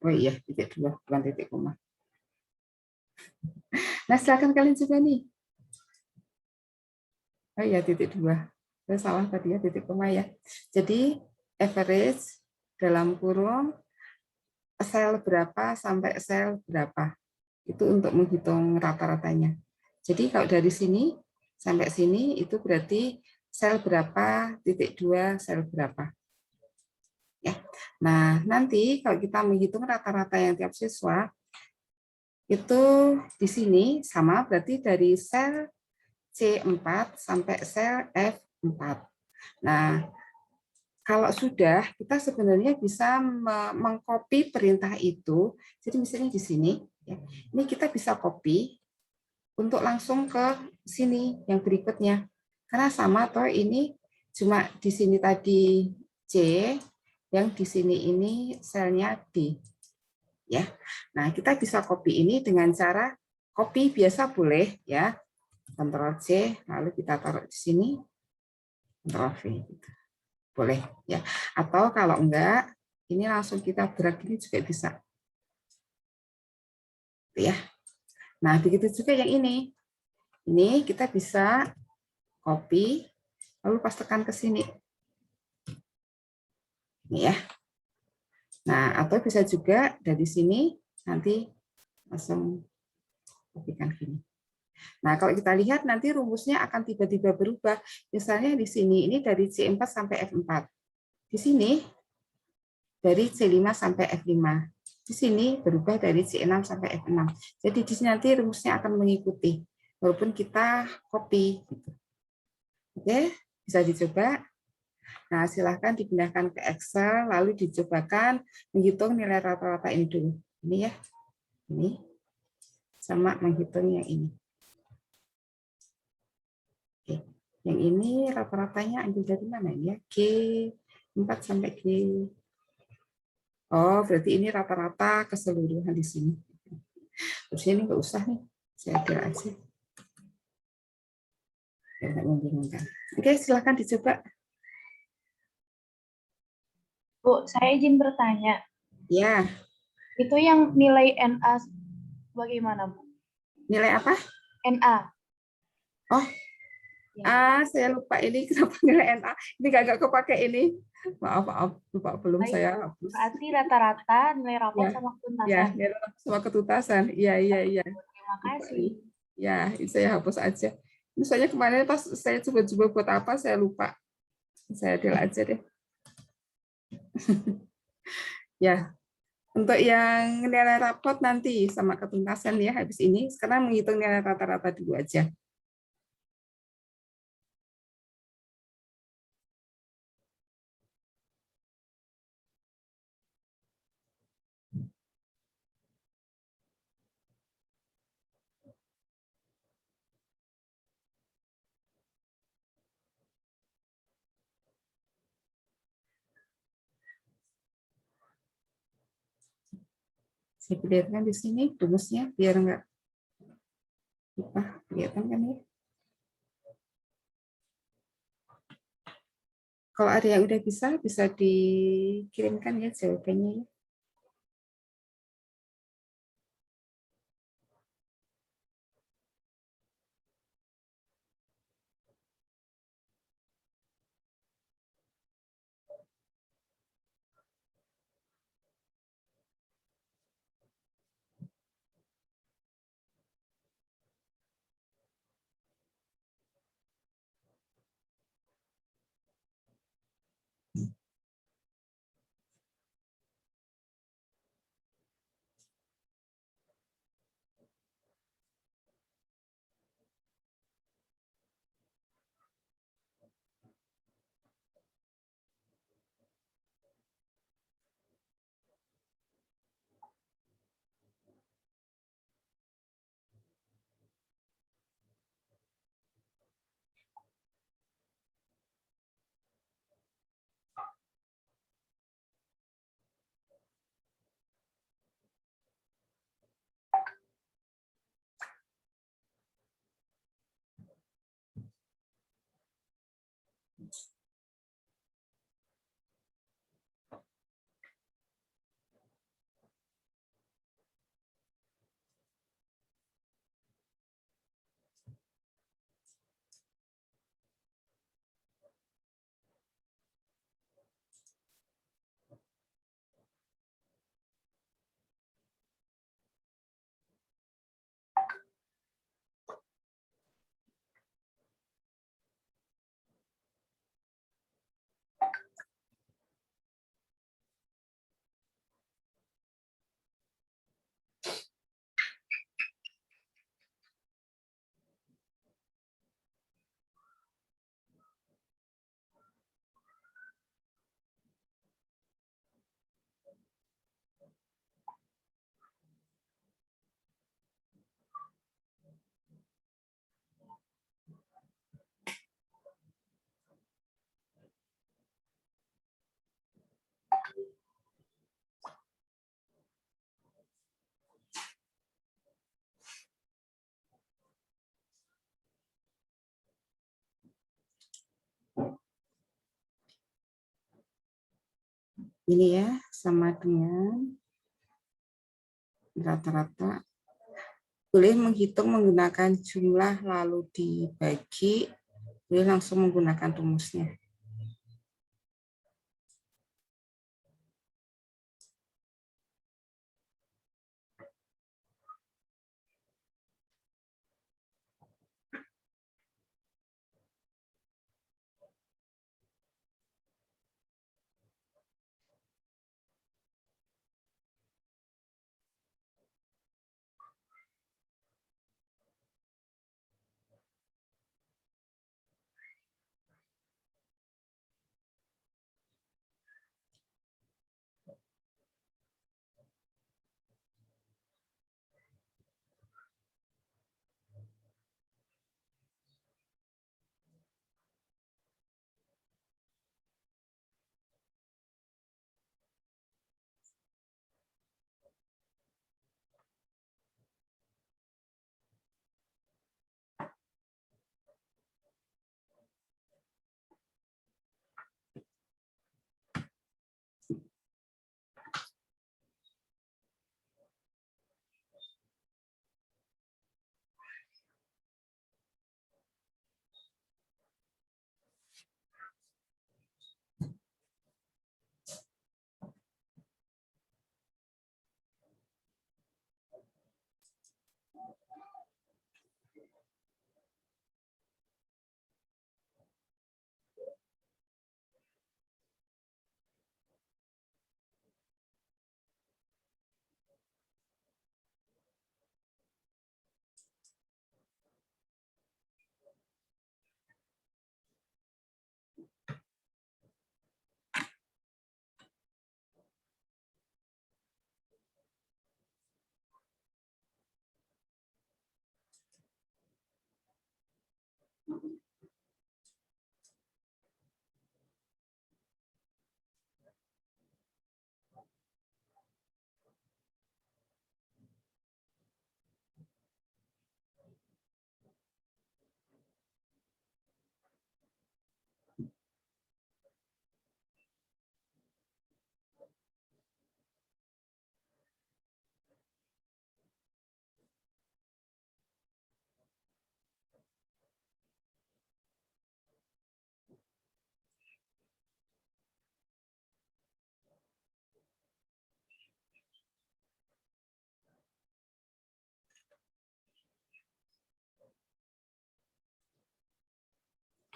Oh iya, titik 2, bukan titik koma. Nah, silakan kalian juga nih. Oh iya, titik 2. Saya salah tadi ya, titik koma ya. Jadi, average dalam kurung sel berapa sampai sel berapa. Itu untuk menghitung rata-ratanya. Jadi, kalau dari sini sampai sini, itu berarti sel berapa, titik 2, sel berapa. Ya. Nah, nanti kalau kita menghitung rata-rata yang tiap siswa, itu di sini sama berarti dari sel C4 sampai sel F4. Nah, kalau sudah, kita sebenarnya bisa mengcopy perintah itu. Jadi misalnya di sini, ya, ini kita bisa copy untuk langsung ke sini yang berikutnya. Karena sama toh ini cuma di sini tadi C, yang di sini ini selnya D. Ya. Nah, kita bisa copy ini dengan cara copy biasa boleh ya. Ctrl C, lalu kita taruh di sini, Ctrl V. Gitu. Boleh ya. Atau kalau enggak, ini langsung kita drag ini juga bisa. Ya. Nah, begitu juga yang ini. Ini kita bisa copy, lalu pas tekan ke sini. Ini ya. Nah, atau bisa juga dari sini nanti langsung kopikan gini. Nah, kalau kita lihat nanti rumusnya akan tiba-tiba berubah. Misalnya di sini ini dari C4 sampai F4. Di sini dari C5 sampai F5. Di sini berubah dari C6 sampai F6. Jadi di sini nanti rumusnya akan mengikuti, walaupun kita copy. Gitu. Oke, bisa dicoba. Nah, silahkan dipindahkan ke Excel, lalu dicobakan menghitung nilai rata-rata ini dulu. Ini ya, ini. Sama menghitung yang ini. Oke. Yang ini rata-ratanya ambil dari mana ya? G4 sampai G. Oh, berarti ini rata-rata keseluruhan di sini. Terus ini nggak usah nih, saya kira aja. Tidak membingungkan. Oke, silahkan dicoba. Bu, saya izin bertanya. Ya, Itu yang nilai NA bagaimana, Bu? nilai apa? NA. Oh, saya lupa ini kenapa nilai NA. Ini nggak kepake ini. Maaf, maaf, lupa belum Baik, saya Bu. hapus. Berarti rata-rata nilai rapor Ya, sama ya, tuntasan. nilai sama ketutasan. Iya, iya, iya. Terima Lupa kasih. ini. Ya, ini saya hapus aja. Misalnya kemarin pas saya coba-coba buat apa, saya lupa. Saya delete aja deh. Ya, untuk yang nilai rapot nanti sama ketuntasan ya habis ini. Sekarang menghitung nilai rata-rata dulu aja. Saya perlihatkan di sini rumusnya biar nggak lupa. Kelihatan kan ya? Kalau ada yang udah bisa dikirimkan ya jawabannya ya. Ini ya sama dengan rata-rata. Boleh menghitung menggunakan jumlah lalu dibagi, boleh langsung menggunakan rumusnya.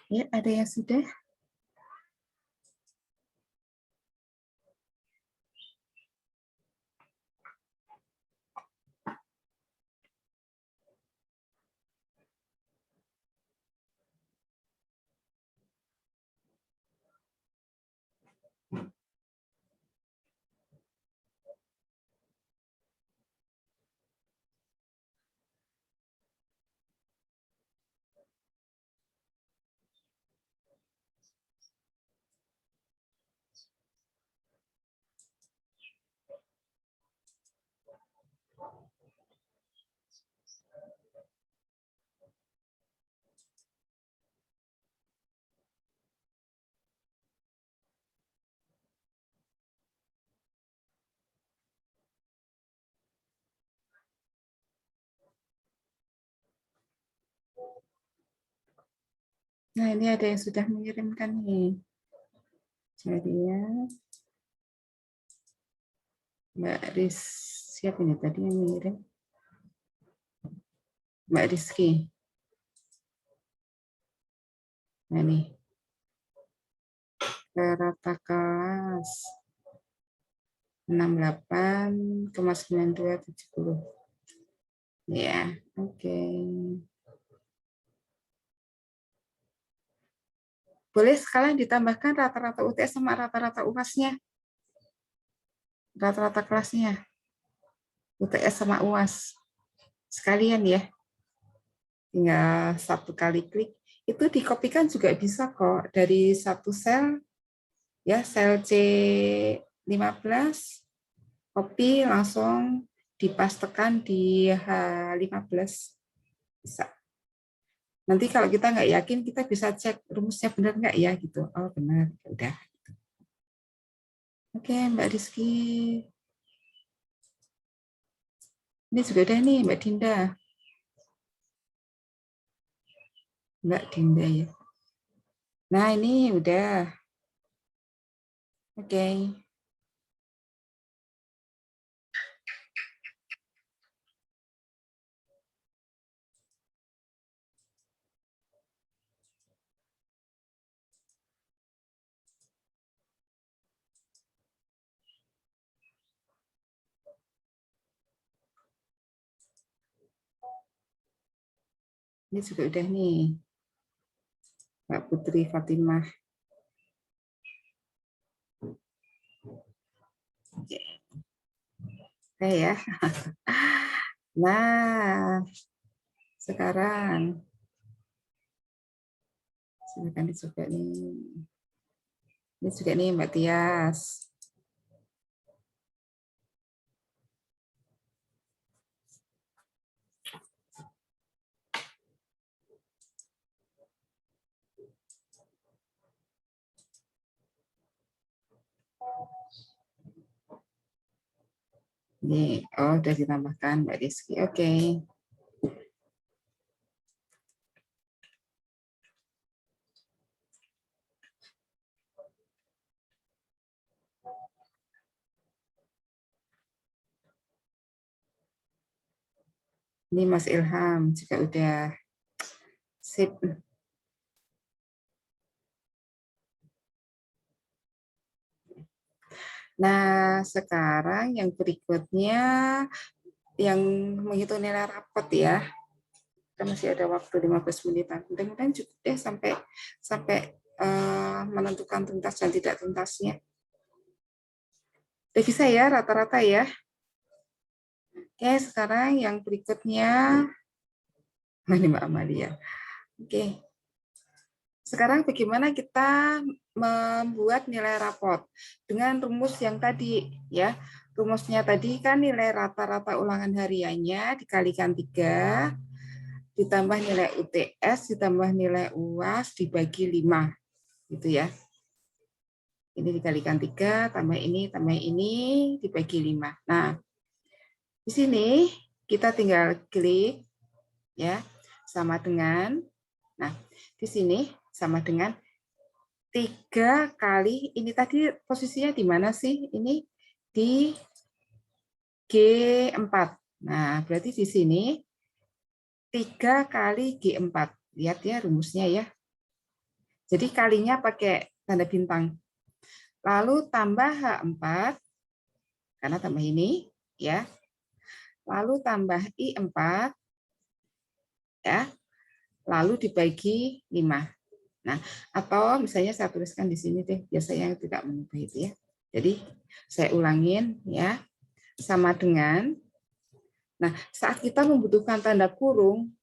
Ya, ada yang sudah? Nah, ini ada yang sudah mengirimkan nih. Jadi ya, Mbak Riz, siapa ini tadi yang mengirim? Mbak Rizky. Nah, nih. Rata kelas 68,9270. Ya, oke. Boleh sekalian ditambahkan rata-rata UTS sama rata-rata UAS-nya. Rata-rata kelasnya. UTS sama UAS. Sekalian ya. Tinggal satu kali klik. Itu dikopikan juga bisa kok. Dari satu sel, ya sel C15, copy langsung dipastekan di H15. Bisa. Nanti kalau kita nggak yakin, kita bisa cek rumusnya benar nggak ya gitu. Oh benar, udah. Oke, Mbak Rizky. Ini juga udah nih, Mbak Dinda. Mbak Dinda ya. Nah ini udah. Oke. Ini juga udah nih. Mbak Putri Fatimah. Oke. Oke ya. Nah, sekarang silakan dicoba nih. Ini juga nih Mbak Tias. Ini, oh udah ditambahkan Mbak Rizky. Oke. Ini Mas Ilham juga udah. Sip. Nah, sekarang yang berikutnya yang menghitung nilai rapot ya. Kita masih ada waktu 15 menitan. Mudah-mudahan cukup deh sampai menentukan tuntas dan tidak tuntasnya. Udah bisa ya rata-rata ya. Oke, sekarang yang berikutnya. Ini Mbak Amalia. Oke. Sekarang bagaimana kita membuat nilai raport dengan rumus yang tadi ya. Rumusnya tadi kan nilai rata-rata ulangan hariannya dikalikan 3 ditambah nilai UTS ditambah nilai UAS dibagi 5 gitu ya. Ini dikalikan 3 tambah ini dibagi 5. Nah, di sini kita tinggal klik ya sama dengan di sini sama dengan 3 kali, ini tadi posisinya di mana sih? Ini di G4. Nah, berarti di sini 3 kali G4. Lihat ya rumusnya ya. Jadi kalinya pakai tanda bintang. Lalu tambah H4, karena tambah ini, ya. Lalu tambah I4, ya. Lalu dibagi 5. Nah, atau misalnya saya tuliskan di sini deh, biasanya tidak mengubah itu ya. Jadi saya ulangin ya, sama dengan, nah saat kita membutuhkan tanda kurung,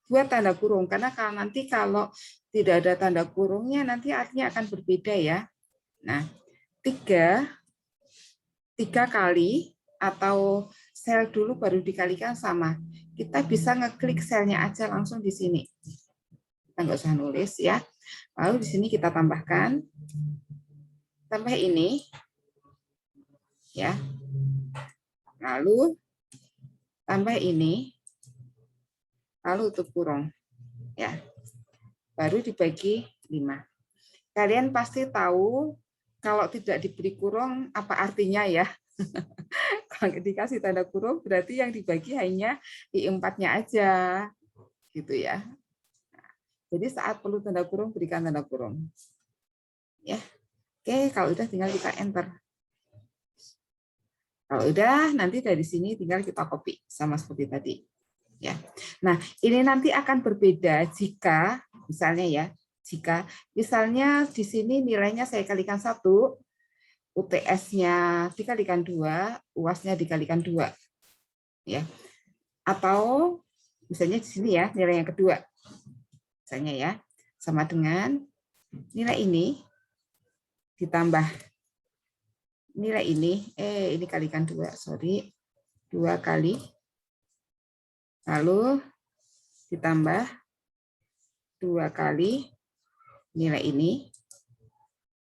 buat tanda kurung, karena nanti kalau tidak ada tanda kurungnya nanti artinya akan berbeda ya. Nah, 3 kali atau sel dulu baru dikalikan sama. Kita bisa ngeklik selnya aja langsung di sini. Kita nggak usah nulis ya. Lalu di sini kita tambahkan, tambah ini, ya. Lalu tambah ini, lalu tutup kurung, ya. Baru dibagi 5. Kalian pasti tahu kalau tidak diberi kurung apa artinya ya. Kalau dikasih tanda kurung berarti yang dibagi hanya I4-nya aja, gitu ya. Jadi saat perlu tanda kurung berikan tanda kurung. Ya. Oke, kalau udah tinggal kita enter. Kalau udah, nanti dari sini tinggal kita copy sama seperti tadi. Ya. Nah, ini nanti akan berbeda jika, misalnya ya, jika misalnya di sini nilainya saya kalikan 1, UTS-nya dikalikan 2, UAS-nya dikalikan 2. Ya. Atau misalnya di sini ya, nilai yang kedua. Misalnya ya, sama dengan nilai ini ditambah nilai ini kalikan 2, sorry. 2 kali. Lalu ditambah 2 kali nilai ini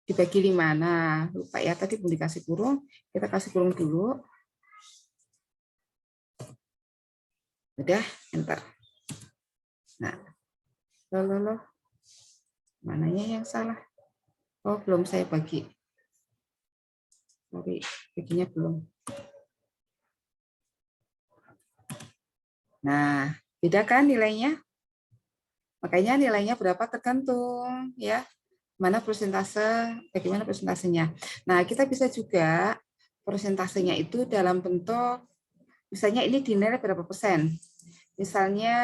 dibagi 5. Nah, lupa ya tadi belum dikasih kurung, kita kasih kurung dulu. Udah, enter. Nah, loh. Mananya yang salah? Oh, belum saya bagi. Sorry, baginya belum. Nah, beda kan nilainya? Makanya nilainya berapa tergantung ya. Mana persentase, bagaimana persentasenya. Nah, kita bisa juga persentasenya itu dalam bentuk, misalnya ini dinilai berapa persen. Misalnya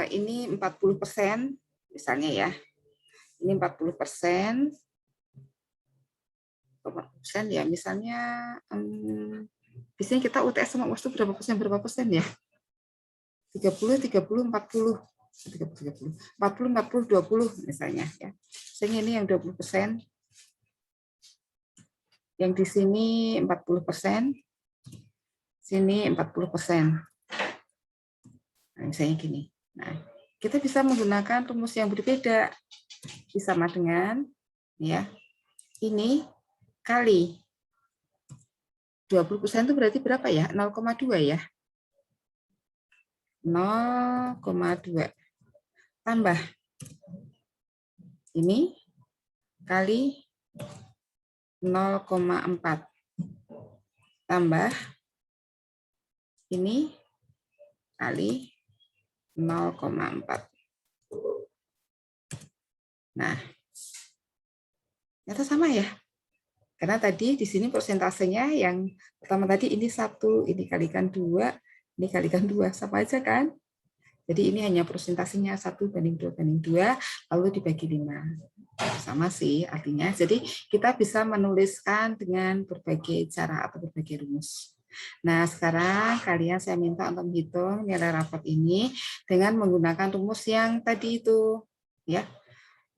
ini 40%, misalnya ya. Ini 40%. Ya, misalnya biasanya kita UTS sama UAS itu berapa persen ya? 30, 40, 20 misalnya ya. Misalnya ini yang 20%, yang di sini 40%, sini 40%. Nah, misalnya gini. Nah, kita bisa menggunakan rumus yang berbeda. Sama dengan ya. Ini kali 20% itu berarti berapa ya? 0,2 ya. 0,2 tambah ini kali 0,4 tambah ini kali 0,4. Nah, ternyata sama ya. Karena tadi di sini persentasenya yang pertama tadi ini 1, ini kalikan 2, ini kalikan 2, sama aja kan? Jadi ini hanya persentasenya 1:2, lalu dibagi 5. Sama sih artinya. Jadi kita bisa menuliskan dengan berbagai cara atau berbagai rumus. Nah, sekarang kalian saya minta untuk menghitung nilai rapot ini dengan menggunakan rumus yang tadi itu, ya.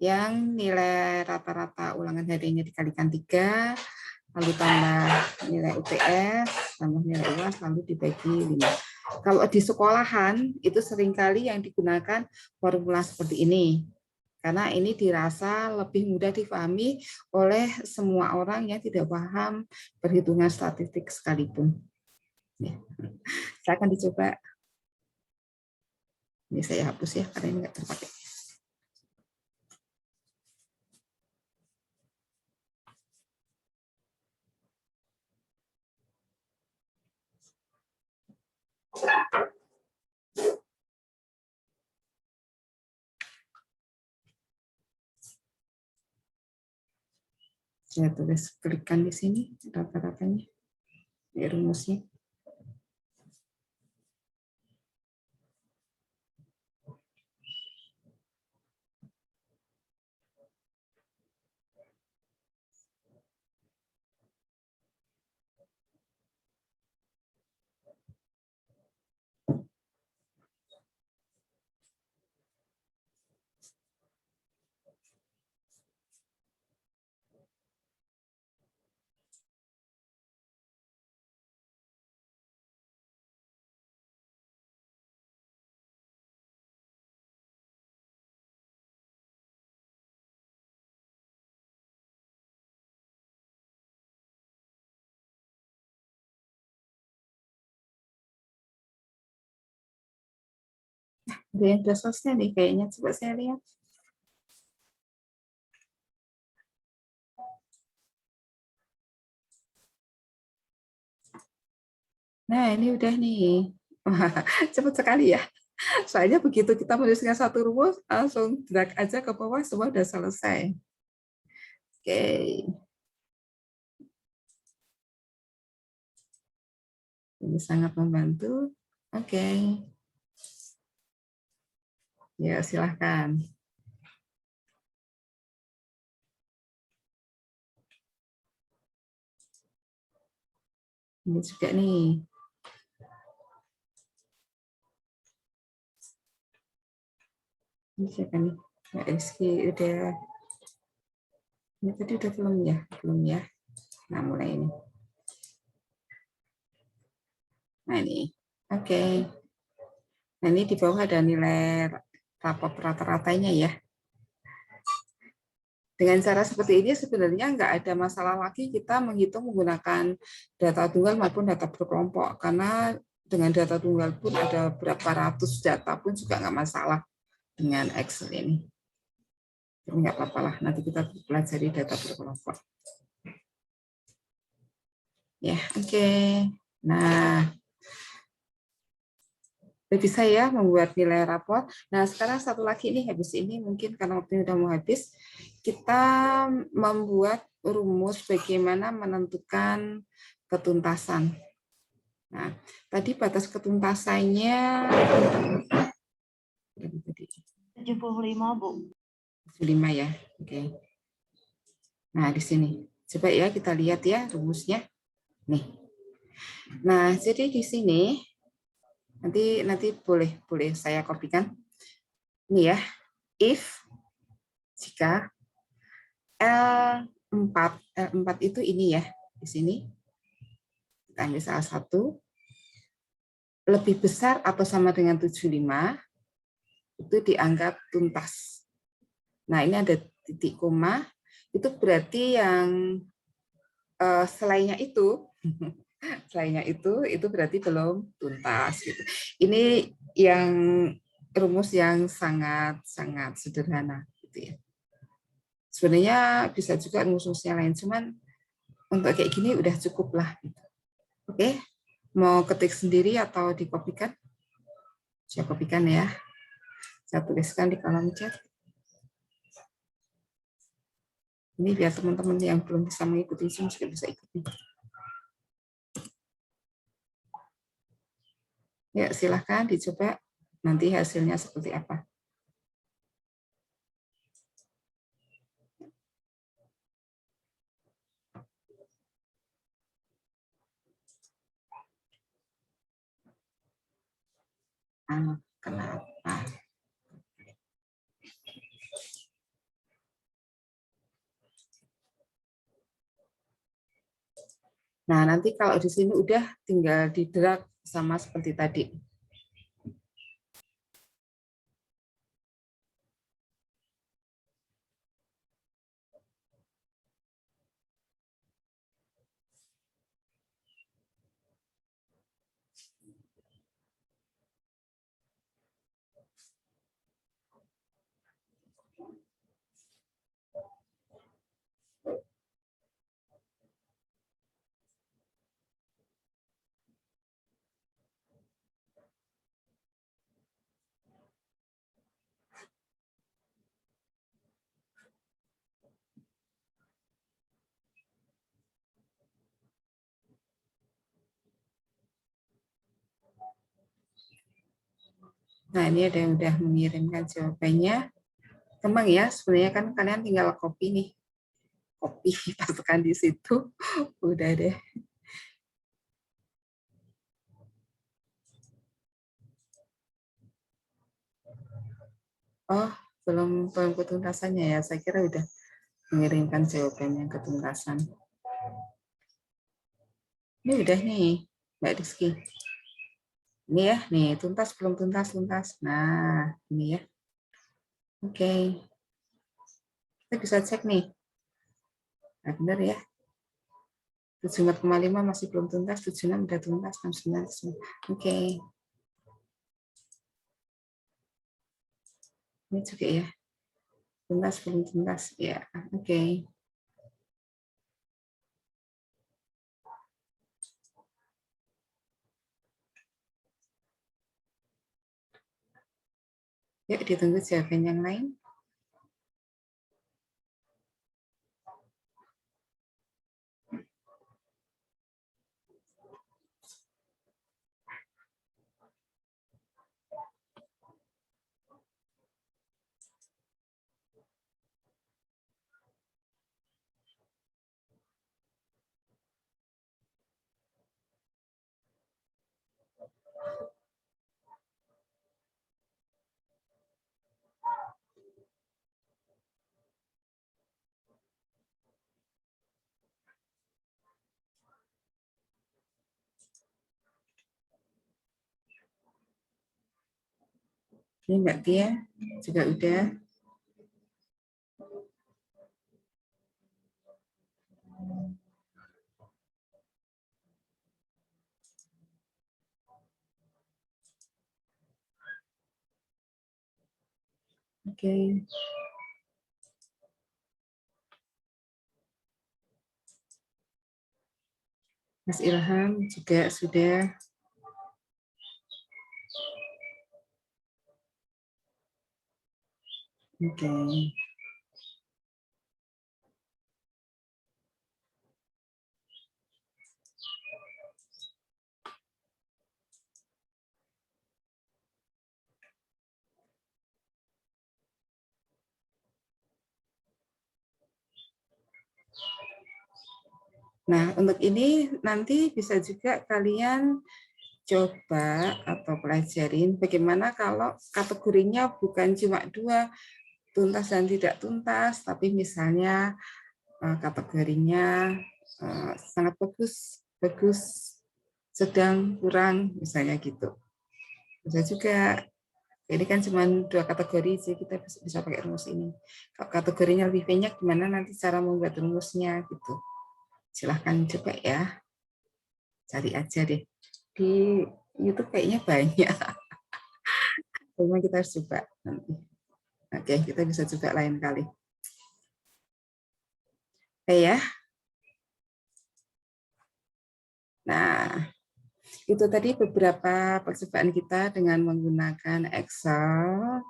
Yang nilai rata-rata ulangan harinya dikalikan 3, lalu tambah nilai UTS, tambah nilai UAS, lalu dibagi 5. Kalau di sekolahan, itu seringkali yang digunakan formula seperti ini. Karena ini dirasa lebih mudah dipahami oleh semua orang yang tidak paham perhitungan statistik sekalipun. Saya akan dicoba. Ini saya hapus ya, karena ini nggak terpakai. Saya tulis klikkan di sini rata-ratanya di rumusnya. Ada yang sudah selesai nih kayaknya, coba saya lihat. Nah, ini udah nih. Wah, cepat sekali ya. Soalnya begitu kita menuliskan satu rumus, langsung drag aja ke bawah, semua udah selesai. Oke. Ini sangat membantu. Oke. Ya, silahkan. Ini juga nih. Ini siapa nih? Mbak Rizky udah. Ini tadi udah belum ya? Belum ya. Nah, mulai ini. Nah, ini. Oke. Nah, ini di bawah ada nilai rapot rata-ratanya ya. Dengan cara seperti ini sebenarnya nggak ada masalah lagi kita menghitung menggunakan data tunggal maupun data berkelompok. Karena dengan data tunggal pun ada berapa ratus data pun juga nggak masalah dengan Excel ini. Jadi nggak apa-apa lah, nanti kita pelajari data berkelompok. Ya, oke. Nah, bisa ya membuat nilai rapor. Nah, sekarang satu lagi nih, habis ini mungkin karena waktunya udah mau habis, kita membuat rumus bagaimana menentukan ketuntasan. Nah, tadi batas ketuntasannya 75, Bu. 75 ya. Oke. Nah, di sini. Coba ya kita lihat ya rumusnya. Nih. Nah, jadi di sini nanti boleh saya kopikan. Ini ya. If jika L4 itu ini ya, di sini. Kita ambil salah satu. Lebih besar atau sama dengan 75 itu dianggap tuntas. Nah, ini ada titik koma, itu berarti yang selainnya itu berarti belum tuntas gitu. Ini yang rumus yang sangat sederhana gitu ya. Sebenarnya bisa juga rumus-rumusnya lain, cuman untuk kayak gini udah cukup lah gitu. Oke, mau ketik sendiri atau dikopikan? Saya kopikan ya. Saya tuliskan di kolom chat. Ini biar teman-teman yang belum bisa mengikuti Zoom juga bisa ikuti. Ya, silahkan dicoba nanti hasilnya seperti apa. Kenapa? Nah, nanti kalau di sini udah tinggal di drag sama seperti tadi. Nah, ini ada yang udah mengirimkan jawabannya. Gampang ya, sebenarnya kan kalian tinggal copy nih. Copy, masukkan di situ. Udah deh. Oh, belum ketuntasannya ya. Saya kira udah mengirimkan jawabannya ketuntasan. Ini udah nih, Mbak Rizky. Ini ya, nih tuntas belum tuntas. Nah, ini ya. Oke. Kita bisa cek nih. Nah, benar ya. 74,5 masih belum tuntas, 76 udah tuntas, 69. Oke. Ini juga ya. Tuntas belum tuntas. Ya, oke. Yuk ditunggu jawaban yang lain. Ini Mbak Tia juga udah. Oke. Mas Ilham juga sudah. Oke. Nah, untuk ini nanti bisa juga kalian coba atau pelajarin bagaimana kalau kategorinya bukan cuma 2, tuntas dan tidak tuntas, tapi misalnya kategorinya sangat bagus, sedang, kurang, misalnya gitu. Bisa juga. Ini kan cuma 2 kategori sih, kita bisa pakai rumus ini. Kalau kategorinya lebih banyak, gimana nanti cara membuat rumusnya gitu. Silahkan coba ya. Cari aja deh. Di YouTube kayaknya banyak. Cuma kita harus coba nanti. Oke, kita bisa coba lain kali. Oke ya. Nah, itu tadi beberapa percobaan kita dengan menggunakan Excel.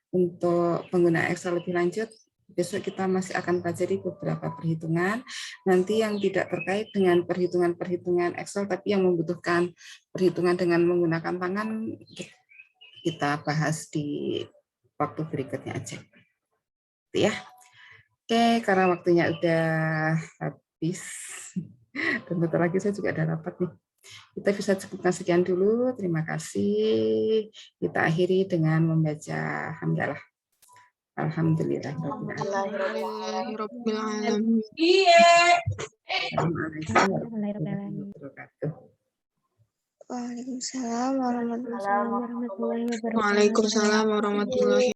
Untuk pengguna Excel lebih lanjut, besok kita masih akan pelajari beberapa perhitungan. Nanti yang tidak terkait dengan perhitungan-perhitungan Excel, tapi yang membutuhkan perhitungan dengan menggunakan tangan, kita bahas di waktu berikutnya aja. Ya. Oke, karena waktunya udah habis. Dan bentar lagi saya juga ada rapat nih. Kita bisa cukupkan sekian dulu. Terima kasih. Kita akhiri dengan membaca hamdalah. Alhamdulillah. Iya. Assalamualaikum warahmatullahi wabarakatuh. Waalaikumsalam warahmatullahi wabarakatuh. Waalaikumsalam warahmatullahi